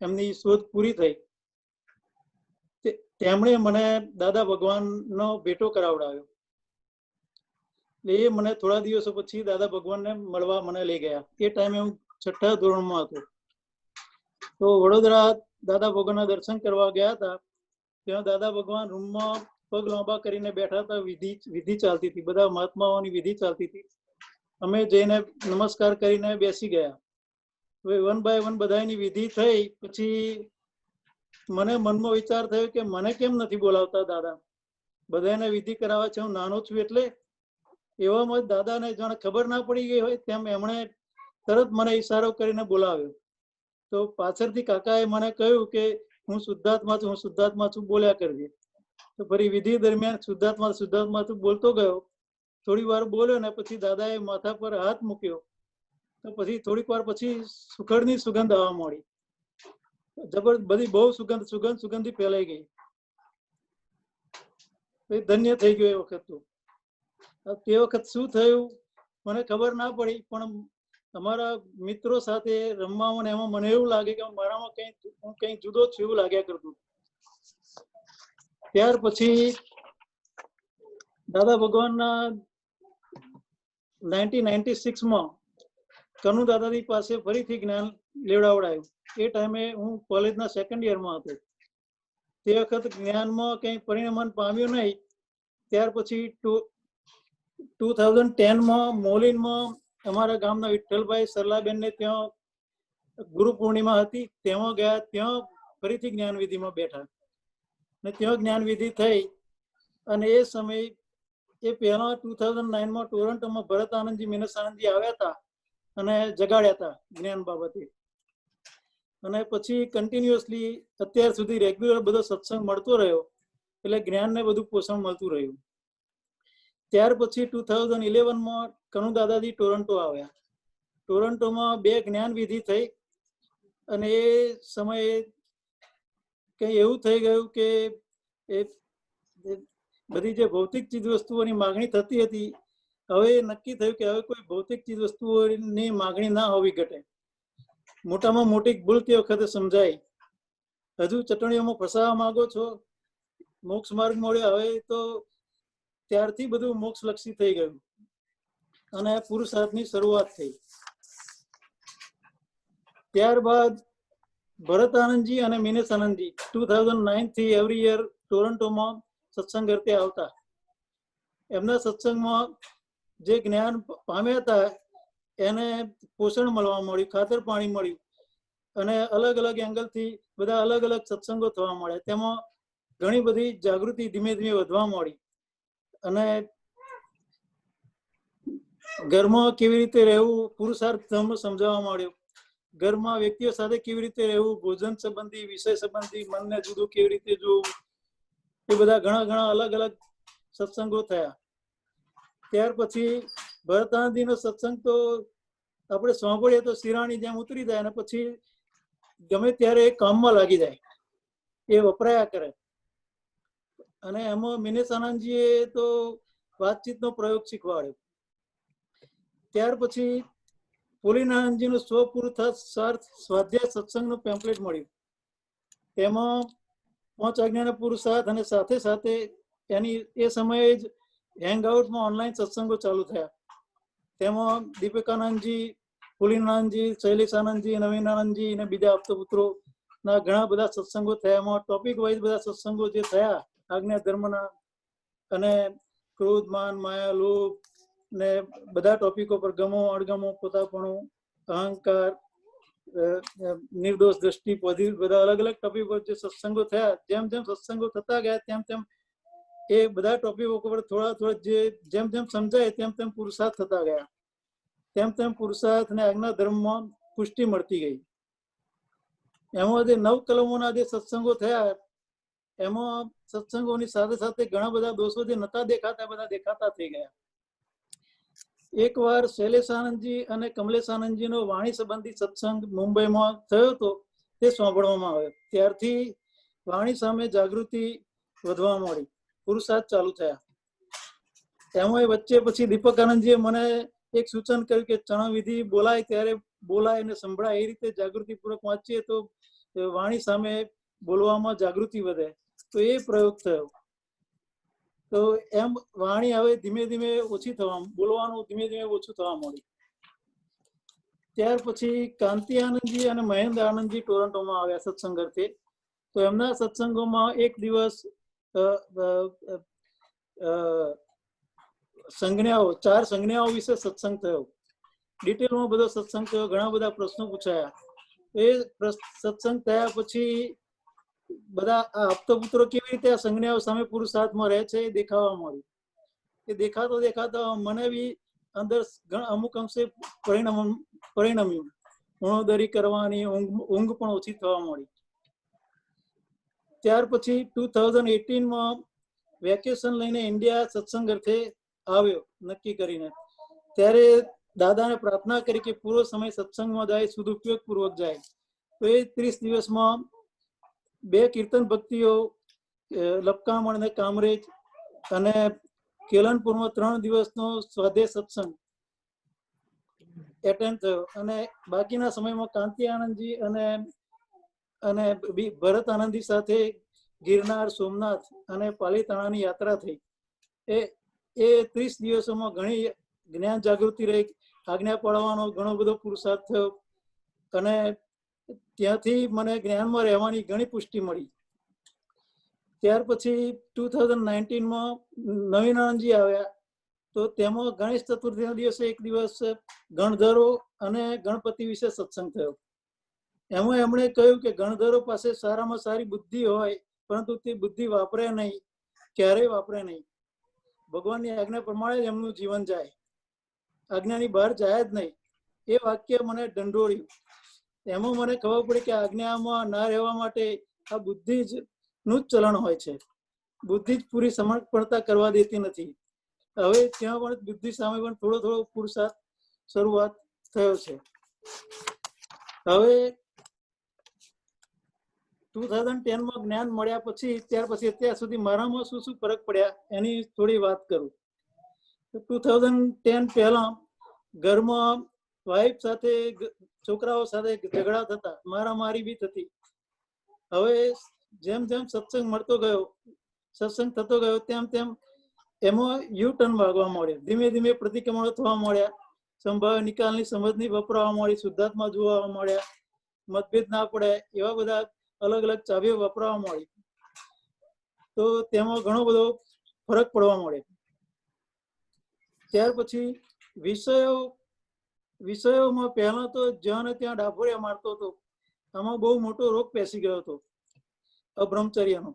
એમની શોધ પૂરી થઈ। તેમણે મને દાદા ભગવાનનો ભેટો કરાવડાવ્યો। એ મને થોડા દિવસો પછી દાદા ભગવાનને મળવા મને લઈ ગયા। એ ટાઈમે હું 6ઠા ધોરણમાં હતો। તો વડોદરા દાદા ભગવાનના દર્શન કરવા ગયા હતા। ત્યાં દાદા ભગવાન રૂમમાં પગ લાંબા કરીને બેઠા હતા। વિધિ ચાલતી હતી, બધા મહાત્માઓની વિધિ ચાલતી હતી। અમે જઈને નમસ્કાર કરીને બેસી ગયા। હવે 1 બાય 1 બધાની વિધિ થઈ પછી મને મનમાં વિચાર થયો કે મને કેમ નથી બોલાવતા દાદા? બધાને વિધિ કરાવવા છે, હું નાનો છું એટલે। એવામાં દાદાને જાણે ખબર ના પડી ગઈ હોય તેમ એમણે તરત મને ઈશારો કરીને બોલાવ્યો। તો પાછળથી કાકાએ મને કહ્યું કે હું શુદ્ધાત્મા છું, હું શુદ્ધાત્મા છું, બોલ્યા કરજે। તો ફરી વિધિ દરમિયાન શુદ્ધાત્મા શુદ્ધાત્મા છું બોલતો ગયો। થોડી વાર બોલ્યો ને પછી દાદાએ માથા પર હાથ મૂક્યો। તો પછી થોડીક વાર પછી સુખડની સુગંધ આવવા માંડી। બધી બહુ સુગંધી ફેલાઈ ગઈ। ધન્ય થઈ ગયો એ વખત। તો તે વખત શું થયું મને ખબર ના પડી, પણ અમારા મિત્રો સાથે રમવામાં એમાં મને એવું લાગે કે મારામાં કંઈ જુદો છું એવું લાગ્યા કરતું। ત્યાર પછી દાદા ભગવાનના 1996માં કનુ દાદાજી પાસે ફરીથી જ્ઞાન લેવડાવડાયું। એ ટાઈમે હું કોલેજના 2nd યરમાં હતો। તે વખત જ્ઞાનમાં કંઈ પરિણમન પામ્યું નહીં। ત્યાર પછી 2010માં મોલીનમાં અમારા ગામના વિઠ્ઠલભાઈ સરલાબેનને ત્યાં ગુરુ પૂર્ણિમા હતી, તેમાં ગયા। ત્યાં ફરીથી જ્ઞાન વિધિમાં બેઠા ને ત્યાં જ્ઞાન વિધિ થઈ। અને એ સમય એ પહેલા 2009માં ટોરન્ટોમાં ભરત આનંદજી, મીનસ આનંદજી આવ્યા હતા અને જગાડ્યા હતા જ્ઞાન બાબતે. અને પછી કન્ટિન્યુઅસલી અત્યાર સુધી રેગ્યુલર બધો સત્સંગ મળતો રહ્યો, એટલે જ્ઞાનને બધું પોષણ મળતું રહ્યું. ત્યાર પછી 2011માં કનુ દાદાજી ટોરન્ટો આવ્યા. ટોરન્ટોમાં 2 જ્ઞાન વિધિ થઈ અને એ સમયે કઈ એવું થઈ ગયું કે એ બધી જે ભૌતિક ચીજ વસ્તુઓની માગણી થતી હતી, હવે નક્કી થયું કે હવે કોઈ ભૌતિક ચીજ વસ્તુઓની માગણી ના હોવી ઘટે. મોટામાં મોટી ભૂલ તે વખતે સમજાય. હજુ ચટણીઓમાં ફસાવા માંગો છો, મોક્ષ માર્ગ મળ્યો, હવે તો ત્યારથી બધું મોક્ષ લક્ષી થઈ ગયું અને પુરુષાર્થની શરૂઆત થઈ. ત્યારબાદ ભરત આનંદજી અને મિનેશ આનંદજી 2009 થી એવરી યર ટોરન્ટોમાં સત્સંગ અર્થે આવતા. એમના સત્સંગમાં જે જ્ઞાન પામ્યા હતા એને પોષણ મળવા મળ્યું, ખાતર પાણી મળ્યું અને અલગ અલગ એંગલથી બધા અલગ અલગ સત્સંગો થવા મળ્યા. તેમાં ઘણી બધી જાગૃતિ ધીમે ધીમે વધવા મળી અને ઘરમાં કેવી રીતે રહેવું, પુરુષાર્થ ધર્મ સમજાવવા મળ્યો. ઘરમાં વ્યક્તિઓ સાથે કેવી રીતે રહેવું, ભોજન સંબંધી, વિષય સંબંધી, મનને જુદું કેવી રીતે જોવું, એ બધા ઘણા અલગ અલગ સત્સંગો થયા. ત્યાર પછી ભરતાનંદજીનો સત્સંગ તો આપણે સાંભળીએ તો શિરાણી જેમ ઉતરી જાય અને પછી ગમે ત્યારે એ કામમાં લાગી જાય, એ વપરાયા કરે. અને એમાં મિનેશ આનંદજીએ તો વાતચીતનો પ્રયોગ શીખવાડ્યો. ત્યાર પછી પુલિનાનંદજીનું સ્વપુરુષાર્થ સ્વાધ્યાય સત્સંગનું પેમ્પલેટ મળ્યું. તેમાં 5 આજ્ઞાના પુરુષાર્થ અને સાથે સાથે એની એ સમયે જ હેંગઆઉટમાં ઓનલાઈન સત્સંગો ચાલુ થયા. તેમાં દીપિકાનંદજી, પુલિનાનંદજી, શૈલેષાનંદજી, નવીનાનંદજી અને બીજા આપતપુત્રોના ઘણા બધા સત્સંગો થયા. એમાં ટોપિક વાઇઝ બધા સત્સંગો જે થયા આજ્ઞા ધર્મના અને ક્રોધ, માન, માયા, લોભ ને બધા ટોપિકો પર, ગમો, અણગમો, પોતાપણું, અહંકાર, નિર્દોષ દ્રષ્ટિ, બધા અલગ અલગ ટોપિક પર જે સત્સંગો થયા. જેમ જેમ સત્સંગો થતા ગયા તેમ તેમ એ બધા ટોપિકો પર થોડા જેમ જેમ સમજાય તેમ તેમ પુરુષાર્થ થતા ગયા. તેમ તેમ પુરુષાર્થ અને આજ્ઞા ધર્મમાં પુષ્ટિ મળતી ગઈ. એમાં જે 9 કલમોના જે સત્સંગો થયા એમાં સત્સંગોની સાથે સાથે ઘણા બધા દોષો જે નતા દેખાતા બધા દેખાતા થઈ ગયા. એકવાર શૈલેષાનંદજી અને કમલેશાનંદજીનો વાણી સંબંધી સત્સંગ મુંબઈમાં થયો હતો, તે સાંભળવામાં આવ્યો. ત્યારથી વાણી સામે જાગૃતિ વધવા મળી, પુરુષાર્થ ચાલુ થયા. એમાં વચ્ચે પછી દીપકાનંદજીએ મને એક સૂચન કર્યું કે ચરણ વિધિ બોલાય ત્યારે બોલાય અને સંભળાય, એ રીતે જાગૃતિપૂર્વક વાંચીએ તો વાણી સામે બોલવામાં જાગૃતિ વધે. તો એ પ્રયોગ થયો. તો એમ વાણી હવે ધીમે ધીમે ઓછી થવા, બોલવાનું ધીમે ધીમે ઓછું થવા મળ્યું. ત્યાર પછી કાંતિ આનંદજી અને મહેન્દ્ર આનંદજી ટોરન્ટોમાં આવ્યા સત્સંગ અર્થે. તો એમના સત્સંગોમાં એક દિવસ સંજ્ઞાઓ, 4 સંજ્ઞાઓ વિશે સત્સંગ થયો. ડિટેલમાં બધો સત્સંગ થયો, ઘણા બધા પ્રશ્નો પૂછાયા. એ સત્સંગ થયા પછી બધા આ આપતપુત્રો કેવી રીતે આ સંજ્ઞાઓ સામે પુરુષાર્થમાં રહે છે એ દેખાવા મળ્યું. એ દેખાતા મને બી અંદર અમુક અંશે પરિણમ્યું. ઉણોદરી કરવાની, ઊંઘ પણ ઓછી થવા મળી. ત્યાર પછી 2018માં વેકેશન લઈને ઇન્ડિયા સત્સંગ અર્થે આવ્યો નક્કી કરીને. ત્યારે દાદાને પ્રાર્થના કરી કે પૂરો સમય સત્સંગમાં જાય, સદુપયોગ પૂર્વક જાય. તો એ 30 દિવસમાં 2 કીર્તન ભક્તિઓ, લપકામણ અને કામરેજ અને કેલનપુરમાં 3 દિવસનો સ્વાધ્યાય સત્સંગ એટેન્ડ થયો. અને બાકીના સમયમાં કાંતિ આનંદજી અને ભરત આનંદજી સાથે ગિરનાર, સોમનાથ અને પાલીતાણાની યાત્રા થઈ. એ 30 દિવસોમાં ઘણી જ્ઞાન જાગૃતિ રહી, આજ્ઞા પાળવાનો ઘણો બધો પુરુષાર્થ થયો અને ત્યાંથી મને જ્ઞાનમાં રહેવાની ઘણી પુષ્ટિ મળી. ત્યાર પછી 2019માં નવીનાનંદજી આવ્યા. તો તેમાં ગણેશ ચતુર્થીના દિવસે એક દિવસ ગણધરો અને ગણપતિ વિશે સત્સંગ થયો. એમાં એમણે કહ્યું કે ગણધરો પાસે સારામાં સારી બુદ્ધિ હોય, પરંતુ તે બુદ્ધિ વાપરે નહીં, ક્યારેય વાપરે નહીં. ભગવાનની આજ્ઞા પ્રમાણે જ એમનું જીવન જાય, આજ્ઞાની બહાર જાય જ નહીં. એ વાક્ય મને ઢંઢોળ્યું. એમાં મને ખબર પડી કે આજ્ઞામાં ના રહેવા માટે આ બુદ્ધિ જ નું જ ચલણ હોય છે. બુદ્ધિ જ પૂરી સમર્પણતા કરવા દેતી નથી. હવે ત્યાં પણ બુદ્ધિ સામે પણ થોડો થોડો પુરુષાર્થ શરૂઆત થયો છે. હવે 2010 માં જ્ઞાન મળ્યા પછી ત્યાર પછી અત્યાર સુધી મારામાં શું શું ફરક પડ્યા એની થોડી વાત કરું. 2010 પહેલા ઘરમાં વાઈફ સાથે છોકરાઓ સાથે ઝઘડા થતા, મારામારી બી થતી. હવે જેમ જેમ સત્સંગ મળતો ગયો, સત્સંગ થતો ગયો, તેમ તેમ એમાં યુ ટર્ન વાગવા મળ્યો. ધીમે ધીમે પ્રતિક્રમણો થવા મળ્યા, સંભાવ્ય નિકાલની સમજની વપરાવા મળી, શુદ્ધાત્મા જોવા મળ્યા, મતભેદ ના પડે એવા બધા અલગ અલગ ચાવીઓ વપરાવા મળી. તો તેમાં ઘણો બધો ફરક પડવા મળે. ત્યાર પછી વિષયોમાં પહેલા તો જ્યાં ને ત્યાં ડાભોરિયા મારતો હતો. આમાં બહુ મોટો રોગ પેસી ગયો હતો અબ્રહ્મચર્યનો.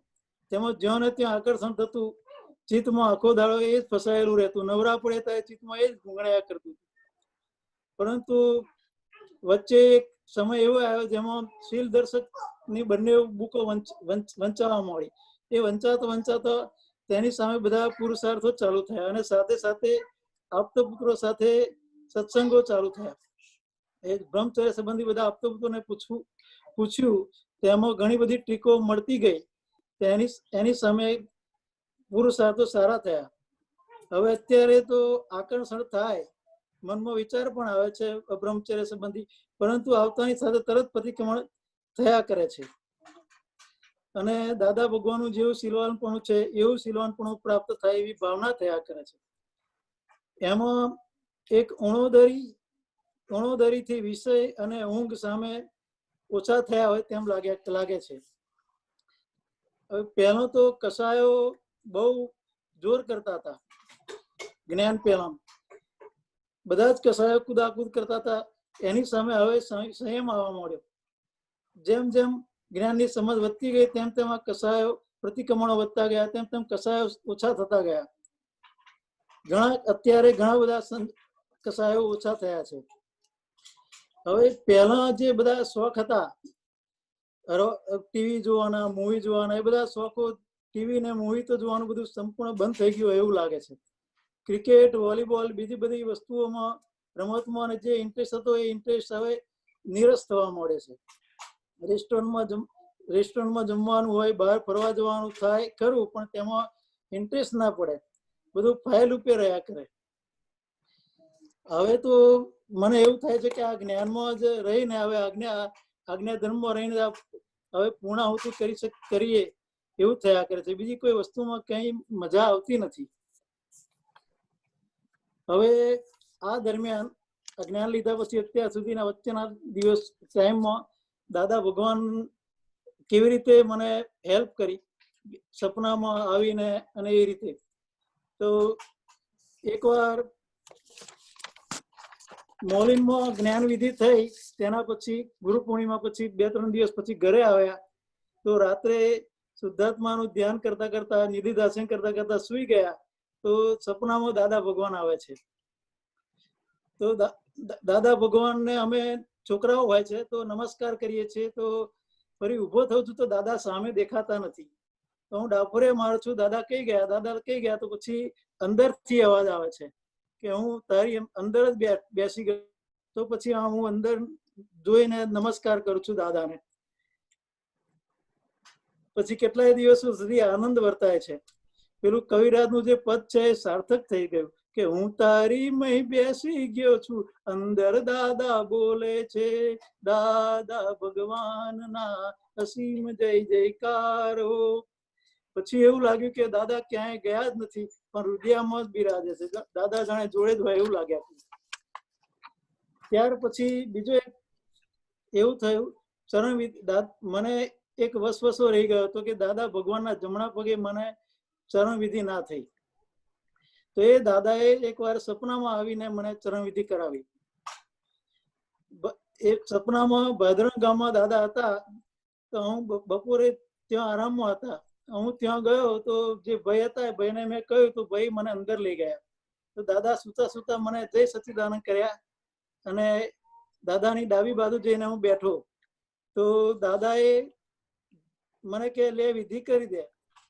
તેમાં જ્યાં ને ત્યાં આકર્ષણ થતું, ચિત્તમાં આખો દાડો એ જ ફસાયેલું રહેતું, નવરા પડે તો ચિત્તમાં એ જ ઘૂંઘણાયા કરતું. પરંતુ વચ્ચે એક સમય એવો આવ્યો જેમાં શીલ દર્શક ની બંને બુકો વંચાવા મળી. એ વંચાતો તેની સામે બધા પુરુષાર્થો ચાલુ થયા અને સાથે સાથે આપ્તપુત્રો સાથે સત્સંગો ચાલુ થયા. એ બ્રહ્મચર્ય સંબંધી બધા આપ્તપુત્રોને પૂછ્યું તેમાં ઘણી બધી ટ્રીકો મળતી ગઈ. એની સામે પુરુષાર્થો સારા થયા. હવે અત્યારે તો આકર્ષણ થાય, મનમાં વિચાર પણ આવે છે બ્રહ્મચર્ય સંબંધી, પરંતુ આવતાની સાથે તરત પ્રતિક્રમણ થયા કરે છે. અને દાદા ભગવાનનું જેવું શીલવાનપણું છે એવું શીલવાનપણું પ્રાપ્ત થાય એવી ભાવના થયા કરે છે. એમાં એક ઉણોદરીથી વિષય અને ઊંઘ સામે ઓછા થયા હોય તેમ લાગે છે. હવે પહેલો તો કસાયો બહુ જોર કરતા હતા. જ્ઞાન પહેલા બધા જ કસાયો કુદાકુદ કરતા હતા. એની સામે હવે સંયમ આવવા મળ્યો. જેમ જેમ જ્ઞાનની સમજ વધતી ગઈ તેમ તેમ આ કસાયો પ્રતિક્રમણો વધતા ગયા, તેમ તેમ કસાયો ઓછા થતા ગયા. અત્યારે ઘણા બધા કસાયો ઓછા થયા છે. હવે પહેલા જે બધા શોખ હતા, ટીવી જોવાના, મૂવી જોવાના, એ બધા શોખો ટીવી ને મૂવી તો જોવાનું બધું સંપૂર્ણ બંધ થઈ ગયું એવું લાગે છે. ક્રિકેટ, વોલીબોલ, બીજી બધી વસ્તુઓમાં, રમતમાં જે ઇન્ટરેસ્ટ હતો એ ઇન્ટરેસ્ટ હવે નીરસ થવા મળે છે. રેસ્ટોરન્ટમાં જમવાનું હોય, બહાર ફરવા જવાનું થાય ખરું, પણ તેમાં ઇન્ટરેસ્ટ ના પડે, બધું ફાઇલ ઉપર રહ્યા કરે. હવે તો મને એવું થાય છે કે આ જ્ઞાનમાં જ રહીને હવે આજ્ઞા ધર્મમાં રહીને હવે પૂર્ણાહુતિ કરીએ એવું થયા કરે છે. બીજી કોઈ વસ્તુમાં કઈ મજા આવતી નથી. હવે આ દરમિયાન જ્ઞાન લીધા પછી અત્યાર સુધીના વચ્ચેના ટાઈમમાં દાદા ભગવાન કેવી રીતે મને હેલ્પ કરી સપનામાં આવીને અને એ રીતે. તો એકવાર મોલિનમાં જ્ઞાન વિધિ થઈ, તેના પછી ગુરુ પૂર્ણિમા પછી 2-3 દિવસ પછી ઘરે આવ્યા. તો રાત્રે શુદ્ધાત્માનું ધ્યાન કરતા કરતા, નિધિદાસન કરતા કરતા સુઈ ગયા. તો સપનામાં દાદા ભગવાન આવે છે. તો દાદા ભગવાનને અમે છોકરાઓ હોય છે તો નમસ્કાર કરીએ છીએ. તો ફરી ઉભો થઉં છું તો દાદા સામે દેખાતા નથી. તો હું ડાફોરે મારું છું, દાદા કઈ ગયા, દાદા કઈ ગયા. તો પછી અંદરથી અવાજ આવે છે કે હું તારી અંદર જ બેસી ગયો. તો પછી હું અંદર જોઈને નમસ્કાર કરું છું દાદાને. પછી કેટલાય દિવસો સુધી આનંદ વર્તાય છે. પેલું કવિરાજનું જે પદ છે એ સાર્થક થઈ ગયું કે હું તારી મહી બેસી ગયો છું, અંદર દાદા બોલે છે, દાદા ભગવાનના અસીમ જય જયકારો. પછી એવું લાગ્યું કે દાદા ક્યાંય ગયા જ નથી, પણ હૃદયમાં જ બિરાજે છે. દાદા જાણે જોડે જ હોય એવું લાગ્યા. ત્યાર પછી બીજું એક એવું થયું, ચરણ મને એક વસવસો રહી ગયો હતો કે દાદા ભગવાનના જમણા પગે મને ચરણ વિધિ ના થઈ. તો એ દાદાએ એકવાર સપનામાં આવીને મને ચરણ વિધિ કરાવી. એ સપનામાં ભાદરણ ગામમાં દાદા હતા. તો હું બપોરે ત્યાં આરામમાં હતા. હું ત્યાં ગયો તો જે ભાઈ હતા એ ભાઈને મેં કહ્યું તો ભાઈ મને અંદર લઈ ગયા. તો દાદા સુતા સુતા મને જય સચ્ચિદાનંદ કર્યા અને દાદાની ડાબી બાજુ જઈને હું બેઠો, તો દાદાએ મને કે લે વિધિ કરી દે.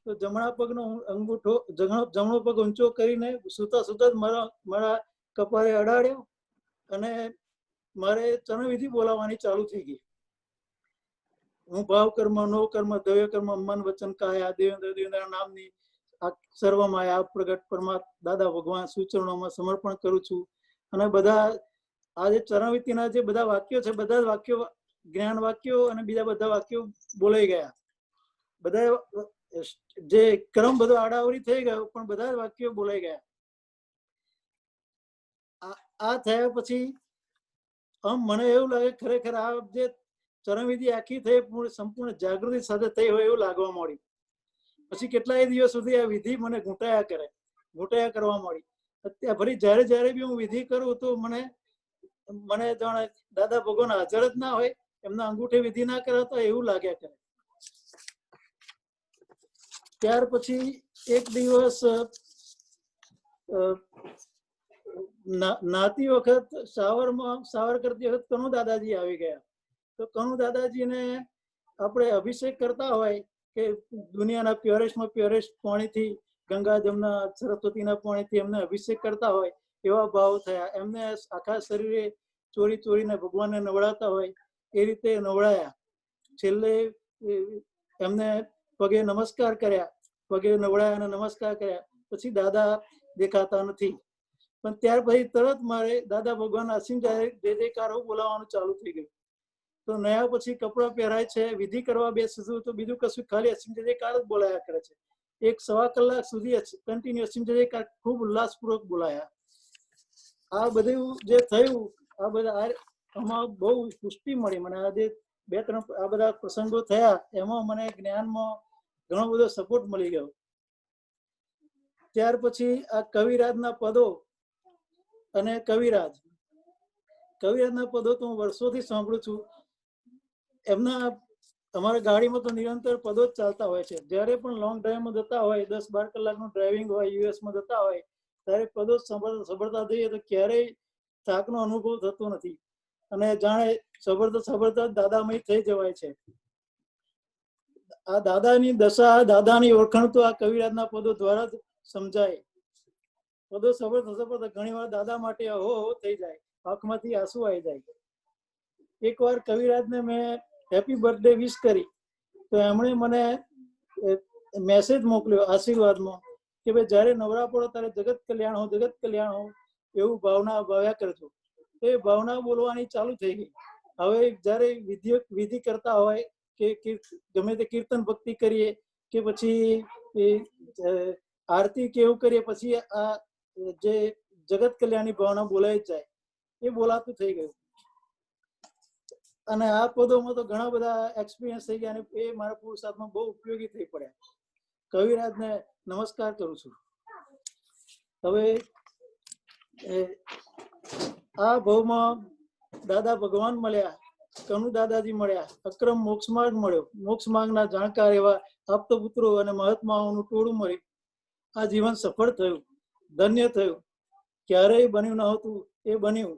તો જમણા પગનો અંગૂઠો જમણો પગ ઊંચો કરીને સુતા સુતા જ મારા કપાળે અડાડ્યો અને મારે ચરણ વિધિ બોલાવવાની ચાલુ થઈ ગઈ. હું ભાવ કર્મ, નો કર્મ, દૈવ કર્મ, મન વચન કાયા દેવેન્દ્ર દેવેન્દ્ર નામની આ સર્વમાં આ પ્રગટ પરમાત્મા દાદા ભગવાન સૂચનોમાં સમર્પણ કરું છું. અને બધા આ જે ચરણવિધિના જે બધા વાક્યો છે, બધા જ વાક્યો જ્ઞાન વાક્યો અને બીજા બધા વાક્યો બોલાઈ ગયા. બધા જે ક્રમ બધો આડાવડી થઈ ગયો, પણ બધા જ વાક્યો બોલાઈ ગયા. આ થયા પછી આમ મને એવું લાગે ખરેખર આ જે ચરણવિધિ આખી થઈ સંપૂર્ણ જાગૃતિ સાથે થઈ હોય એવું લાગવા માંડ્યું. પછી કેટલાય દિવસ સુધી આ વિધિ મને ઘૂંટાયા કરવા માંડી. અત્યારે ફરી જયારે બી હું વિધિ કરું તો મને જાણે દાદા ભગવાન હાજર જ ના હોય, એમના અંગૂઠે વિધિ ના કરાતા એવું લાગ્યા કરે. ત્યાર પછી એક દિવસ નાતી વખત શાવર કરતી વખત કનુ દાદાજી આવી ગયા. તો કનુ દાદાજીને આપણે અભિષેક કરતા હોય કે દુનિયાના પ્યોરેસ્ટમાં પ્યોરેસ્ટ પાણીથી, ગંગા જમના સરસ્વતીના પાણીથી એમને અભિષેક કરતા હોય એવા ભાવ થયા. એમને આખા શરીરે ચોરીને ભગવાનને નવડાવતા હોય એ રીતે નવડાયા. છેલ્લે એમને પગે નમસ્કાર કર્યા, પગે નવડાયા અને નમસ્કાર કર્યા. પછી દાદા દેખાતા નથી. પણ ત્યાર પછી તરત મારે દાદા ભગવાન અસીમ જય જયકારો બોલાવવાનું ચાલુ થઈ ગયું. તો નયા પછી કપડાં પહેરાય છે, વિધિ કરવા બેસું તો બીજું કશું ખાલી અસીમ જય જયકાર જ બોલાયા કરે છે. 1-1.25 કલાક સુધી કન્ટિન્યુ અસીમ જય જયકાર ખૂબ ઉલ્લાસપૂર્વક બોલાયા. આ બધું જે થયું, આ બધા આમાં બહુ પુષ્ટિ મળી મને. આ જે 2-3 આ બધા પ્રસંગો થયા એમાં મને જ્ઞાનમાં ઘણો બધો સપોર્ટ મળી ગયો. ત્યાર પછી આ કવિરાજના પદો અને કવિરાજના પદો તો હું વર્ષોથી સાંભળું છું. એમના અમારા ગાડીમાં તો નિરંતર પદો જ ચાલતા હોય છે. જ્યારે પણ લોંગ ડ્રાઈવમાં જતા હોય, 10-12 કલાકનું ડ્રાઇવિંગ હોય, યુએસમાં જતા હોય, ત્યારે પદો સાંભળતા જઈએ તો ક્યારેય થાકનો અનુભવ થતો નથી. અને જાણે સાંભળતા દાદામય થઈ જવાય છે. આ દાદાની દશા, દાદાની ઓળખાણ તો આ કવિરાજના પદો દ્વારા જ સમજાય. પદો સાંભળતા ઘણી વાર દાદા માટે હો થઈ જાય, આંખમાંથી આંસુ આવી જાય. એકવાર કવિરાજને મેં હેપી બર્થડે વિશ કરી તો એમણે મને મેસેજ મોકલ્યો આશીર્વાદમાં કે ભાઈ જ્યારે નવરા પડો ત્યારે જગત કલ્યાણ હો એવું ભાવના ભાવ્યા કરજો. તો એ ભાવના બોલવાની ચાલુ થઈ ગઈ. હવે જ્યારે વિધિ કરતા હોય કે ગમે તે કીર્તન ભક્તિ કરીએ કે પછી આરતી કે એવું કરીએ, પછી આ જે જગત કલ્યાણની ભાવના બોલાઈ જાય એ બોલાતું થઈ ગયું. અને આ પદોમાં તો ઘણા બધા એક્સપિરિયન્સ થઈ ગયા અને એ મારા પુરુષાર્થમાં બહુ ઉપયોગી થઈ પડ્યા. કવિરાજને નમસ્કાર કરું છું. હવે આ ભાવમાં દાદા ભગવાન મળ્યા, કનુ દાદાજી મળ્યા, અક્રમ મોક્ષ માર્ગ મળ્યો, મોક્ષ માર્ગના જાણકાર એવા આપતપુત્રો અને મહાત્માઓનું ટોળું મળી. આ જીવન સફળ થયું, ધન્ય થયું. ક્યારેય બન્યું ન હતું એ બન્યું.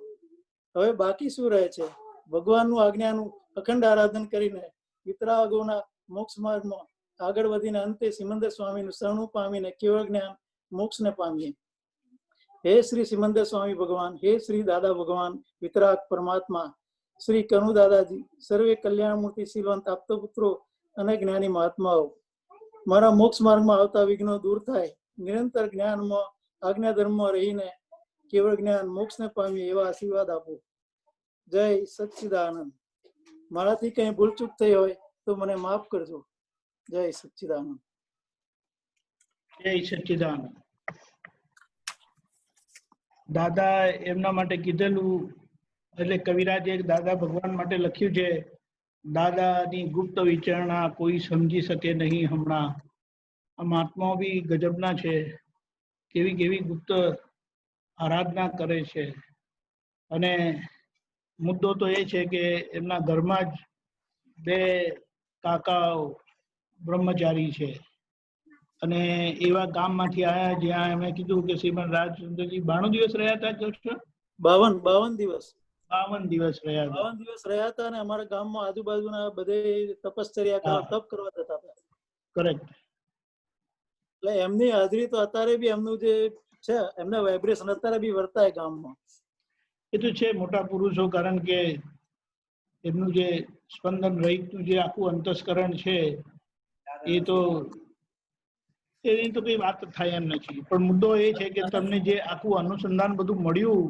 હવે બાકી શું રહે છે? ભગવાનનું આજ્ઞાનું અખંડ આરાધન કરીને વિતરાગોના મોક્ષ માર્ગમાં આગળ વધીને અંતે સિમંદર સ્વામીનું શરણું પામીને કેવળ જ્ઞાન મોક્ષને પામીએ. હે શ્રી સિમંદર સ્વામી ભગવાન, હે શ્રી દાદા ભગવાન, વિતરાગ પરમાત્મા, શ્રી કનુ દાદાજી, સર્વે કલ્યાણ મૂર્તિ શીલવંત આપતપુત્રો અને જ્ઞાની મહાત્માઓ, મારા મોક્ષ માર્ગમાં આવતા વિઘ્નો દૂર થાય, નિરંતર જ્ઞાનમાં આજ્ઞા ધર્મમાં રહીને કેવળ જ્ઞાન મોક્ષને પામીએ એવા આશીર્વાદ આપો. જય સચ્ચિદાનંદ. મારાથી કઈ ભૂલચૂક થઈ હોય તો મને માફ કરજો. જય સચ્ચિદાનંદ. જય સચ્ચિદાનંદ. દાદા એમના માટે કીધેલું એટલે કવિરાજે દાદા ભગવાન માટે લખ્યું છે, દાદાની ગુપ્ત વિચારણા કોઈ સમજી શકે નહીં હમણાં. આ મહાત્માઓ બી ગજબના છે, કેવી કેવી ગુપ્ત આરાધના કરે છે. અને મુદ્દો તો એ છે કે એમના ઘરમાં જ 2 કાકાઓ બ્રહ્મચારી છે અને એવા ગામમાંથી આવ્યા જ્યાં એમણે કીધું કે શ્રીમદ રાજચંદ્રજી 92 દિવસ રહ્યા હતા. 52 52 દિવસ 52 દિવસ રહ્યા હતા. 52 દિવસ રહ્યા હતા અને અમારા ગામમાં આજુબાજુના બધે તપશ્ચર્યા કરવા, તપ કરવા જતા હતા. કરેક્ટ. એટલે એમની હાજરી તો અત્યારે બી એમનું જે છે એમના વાઇબ્રેશન અત્યારે બી વર્તાય ગામમાં. એ તો છે મોટા પુરુષો, કારણ કે એમનું જે સ્પંદન રહિતનું જે આખું અંતસ્કરણ છે એ તો એની તો કઈ વાત થાય એમ નથી. પણ મુદ્દો એ છે કે તમને જે આખું અનુસંધાન બધું મળ્યું,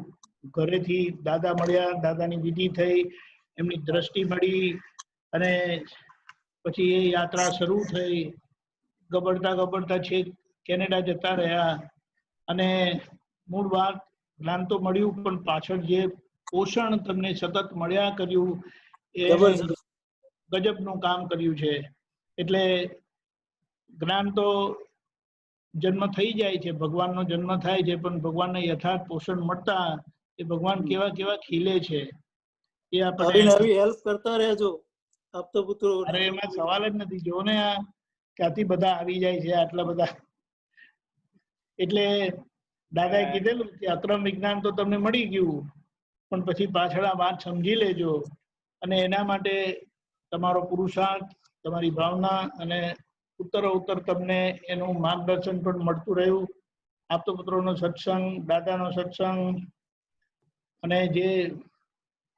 ઘરેથી દાદા મળ્યા, દાદાની વિધિ થઈ, એમની દ્રષ્ટિ મળી, અને પછી એ યાત્રા શરૂ થઈ, ગબડતા છે કેનેડા જતા રહ્યા. અને મૂળ વાત જ્ઞાન તો મળ્યું, પણ પાછળ જે પોષણ તમને સતત મળ્યા કર્યું એ ગજબનું કામ કર્યું છે. એટલે જ્ઞાન તો જન્મ થઈ જાય છે, ભગવાનનો જન્મ થાય છે, પણ ભગવાનને યથાર્થ પોષણ મળતા એ ભગવાન કેવા કેવા ખીલે છે એ આપણે નવી હેલ્પ કરતા રહેજો આપતો પુત્રો. અરે એમાં સવાલ જ નથી. જો ને આ ક્યાંથી બધા આવી જાય છે આટલા બધા. એટલે દાદાએ કીધેલું કે અક્રમ વિજ્ઞાન તો તમને મળી ગયું, પણ પછી પાછળ આ વાત સમજી લેજો, અને એના માટે તમારો પુરુષાર્થ, તમારી ભાવના, અને ઉત્તર તમને એનું માર્ગદર્શન પણ મળતું રહ્યું. આપતો પુત્રોનો સત્સંગ, દાદાનો સત્સંગ, અને જે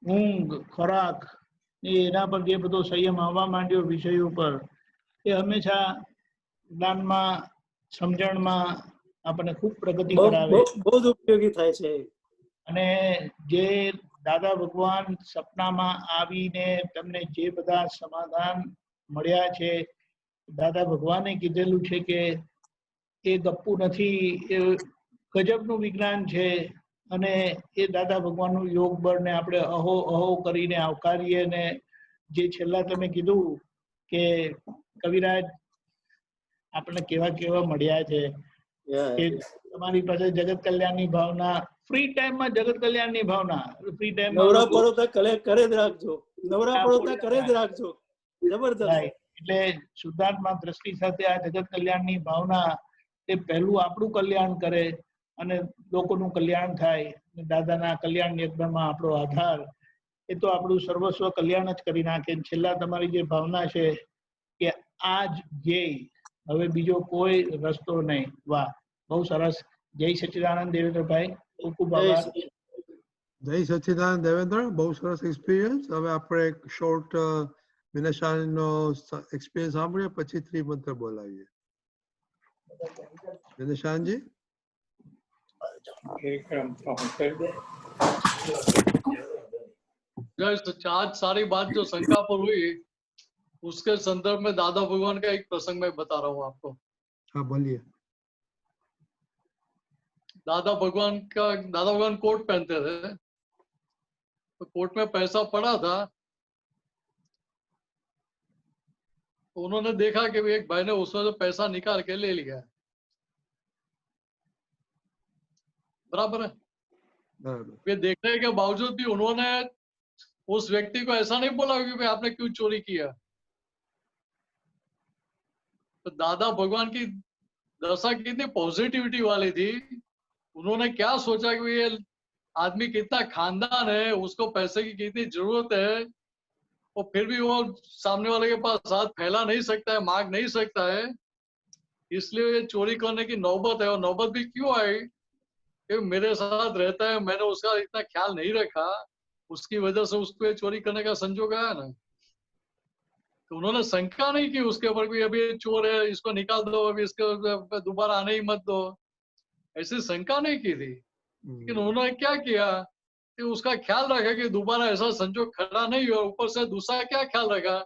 ઊંઘ, ખોરાક એના પર જે બધો સંયમ આવવા માંડ્યો વિષયો પર, એ હંમેશા જ્ઞાનમાં, સમજણમાં આપણને ખૂબ પ્રગતિ કરાવે, બહુ જ ઉપયોગી થાય છે. અને જે દાદા ભગવાન સપનામાં આવીને તમને જે બધા સમાધાન મળ્યા છે, દાદા ભગવાને કીધેલું છે કે એ ગપ્પુ નથી, એ ગજબનું વિજ્ઞાન છે. અને એ દાદા ભગવાનનું યોગ બળને આપણે અહો અહો કરીને આવકારીએ. ને જે છેલ્લા તમે કીધું કે કવિરાજ આપણને કેવા કેવા મળ્યા છે, કે તમારી પાસે જગત કલ્યાણની ભાવના, ફ્રી ટાઈમમાં જગત કલ્યાણની ભાવના, ફ્રી ટાઈમમાં નવરા પડોતા કરે જ રાખજો, નવરા પડોતા કરે જ રાખજો. જબરદસ્ત. એટલે શુદ્ધાત્મા દ્રષ્ટિ સાથે આ જગત કલ્યાણની ભાવના, એ પહેલું આપણું કલ્યાણ કરે અને લોકોનું કલ્યાણ થાય. દાદાના કલ્યાણ યજ્ઞમાં આપણો આધાર, એ તો આપણું સર્વસ્વ કલ્યાણ જ કરી નાખે. છેલ્લા તમારી જે ભાવના છે કે આ જ ધ્યેય, હવે બીજો કોઈ રસ્તો નહીં. વાહ, બહુ સરસ. જય સચ્ચિદાનંદ દેવેન્દ્રભાઈ, ખૂબ ખૂબ આભાર. જય સચ્ચિદાનંદ દેવેન્દ્ર, બહુ સરસ એક્સપિરિયન્સ. હવે આપણે એક શોર્ટ વિનયશાળીનો એક્સપિરિયન્સ સાંભળીએ, પછી ત્રિમંત્ર બોલાવીએ. વિનયશાળજી. आज सारी बात जो शंका पर हुई, उसके संदर्भ में दादा भगवान का एक प्रसंग मैं बता रहा हूँ आपको. हाँ बोलिए. दादा भगवान कोट पहनते थे, तो कोट में पैसा पड़ा था, तो उन्होंने देखा कि एक भाई ने उसमें से पैसा निकाल के ले लिया. बराबर है. वे देखने के बावजूद भी उन्होंने उस व्यक्ति को ऐसा नहीं बोला कि भाई आपने क्यों चोरी किया. तो दादा भगवान की दशा कितनी पॉजिटिविटी वाली थी. उन्होंने क्या सोचा कि ये आदमी कितना खानदान है, उसको पैसे की कितनी जरूरत है, और फिर भी वो सामने वाले के पास हाथ फैला नहीं सकता है, मांग नहीं सकता है, इसलिए ये चोरी करने की नौबत है. और नौबत भी क्यों आई कि मेरे साथ रहता है, मैंने उसका इतना ख्याल नहीं रखा, उसकी वजह से उसको ये चोरी करने का संजोग आया ना. तो उन्होंने शंका नहीं की उसके ऊपर भी, अभी चोर है, इसको निकाल दो, अभी इसको दोबारा आने ही मत दो, ऐसी शंका नहीं की थी. लेकिन उन्होंने क्या किया कि उसका ख्याल रखा कि दोबारा ऐसा संजोग खड़ा नहीं हो. ऊपर से दूसरा क्या ख्याल रखा,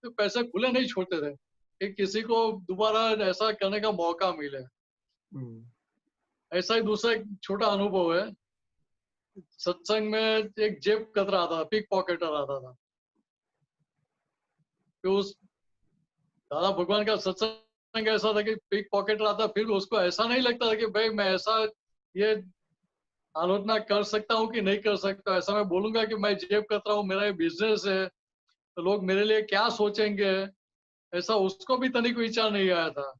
तो पैसे खुले नहीं छोड़ते थे कि किसी को दोबारा ऐसा करने का मौका मिले. ऐसा ही दूसरा एक छोटा अनुभव है. सत्संग में एक जेब कतरा था, पिक पॉकेटर आता था. तो उस दादा भगवान का सत्संग ऐसा था कि पिक पॉकेटर आता, फिर उसको ऐसा नहीं लगता था कि भाई मैं ऐसा ये आलोचना कर सकता हूँ कि नहीं कर सकता. ऐसा मैं बोलूंगा कि मैं जेब कतरा हूँ, मेरा ये बिजनेस है, तो लोग मेरे लिए क्या सोचेंगे, ऐसा उसको भी तनिक विचार नहीं आया था.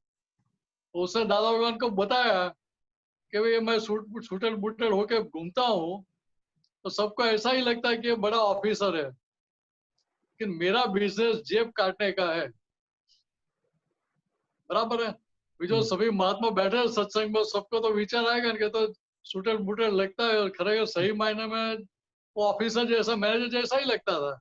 तो उसने दादा भगवान को बताया कि भाई मैं सूटल बूटल होके घूमता हूँ, तो सबको ऐसा ही लगता है कि ये बड़ा ऑफिसर है, लेकिन मेरा बिजनेस जेब काटने का है। बराबर है। जो सभी महात्मा बैठे हैं सत्संग में, सबको तो विचार आएगा इनके तो शूटर बूटर लगता है, और खरेगा सही मायने में वो ऑफिसर जैसा, मैनेजर जैसा ही लगता था।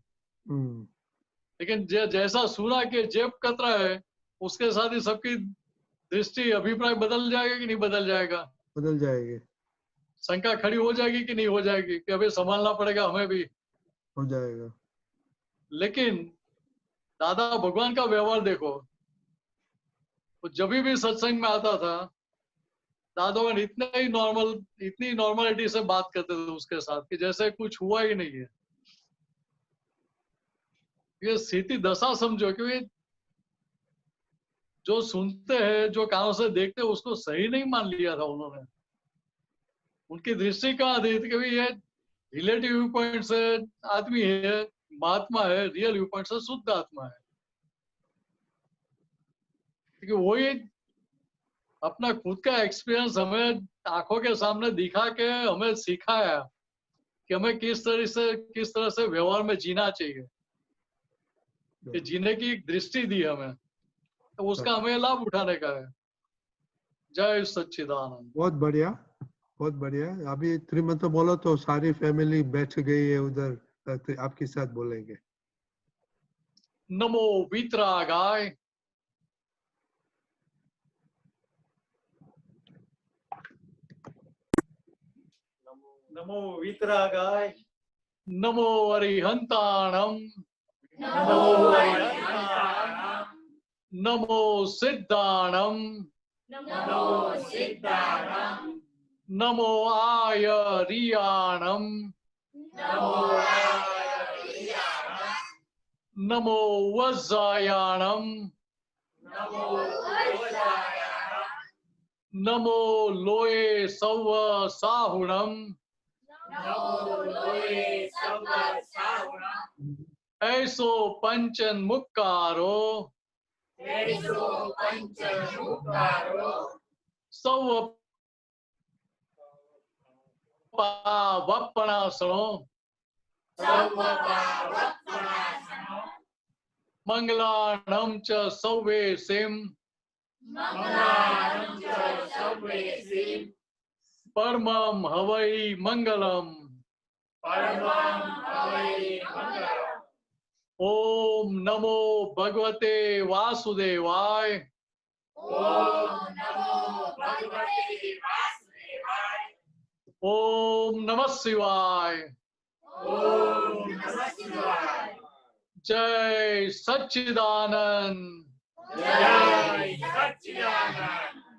लेकिन जैसा सुना कि जेब कतरा है, उसके साथ ही सबकी दृष्टि, अभिप्राय बदल जाएगा कि नहीं बदल जाएगा? बदल जाएगी। शंका खड़ी हो जाएगी कि नहीं हो जाएगी कि अभी संभालना पड़ेगा हमें भी? हो जाएगा। लेकिन दादा भगवान का व्यवहार देखो, वो जब भी सत्संग में आता था, दादा भगवान इतनी नॉर्मलिटी से बात करते थे उसके साथ कि जैसे कुछ हुआ ही नहीं है। ये स्थिति दशा समझो कि जो सुनते हैं, जो कानों से देखते हैं, उसको सही नहीं मान लिया था उन्होंने। उनकी दृष्टि कहाँ थी कि ये रिलेटिव व्यू पॉइंट से आदमी है, महात्मा है, रियल व्यू पॉइंट से शुद्ध आत्मा है। क्योंकि वही अपना खुद का एक्सपीरियंस हमें आंखों के सामने दिखा के हमें सिखाया कि हमें किस तरह से व्यवहार में जीना चाहिए, कि जीने की एक दृष्टि दी हमें, तो उसका हमें लाभ उठाने का है। जय सच्चिदानंद। बहुत बढ़िया, बहुत बढ़िया। अभी त्रिमंत्र बोलो तो सारी फैमिली बैठ गई है उधर, आपके साथ बोलेंगे। नमो वीतरागाय। नमो वीतरागाय। नमो अरिहंताणम। नमो सिद्धाणम। नमो आयरियाणम। नमो वज्रायाणम। नमो लोए सव साहुणम। ऐसो पंचन मुक्कारो। सव पावपणासनो। मंगलाणं च सौवेसिम। परमं हवै मंगलम्। ओम नमो भगवते वासुदेवाय। ओम नमः शिवाय। जय सच्चिदानंद। जय सच्चिदानंद।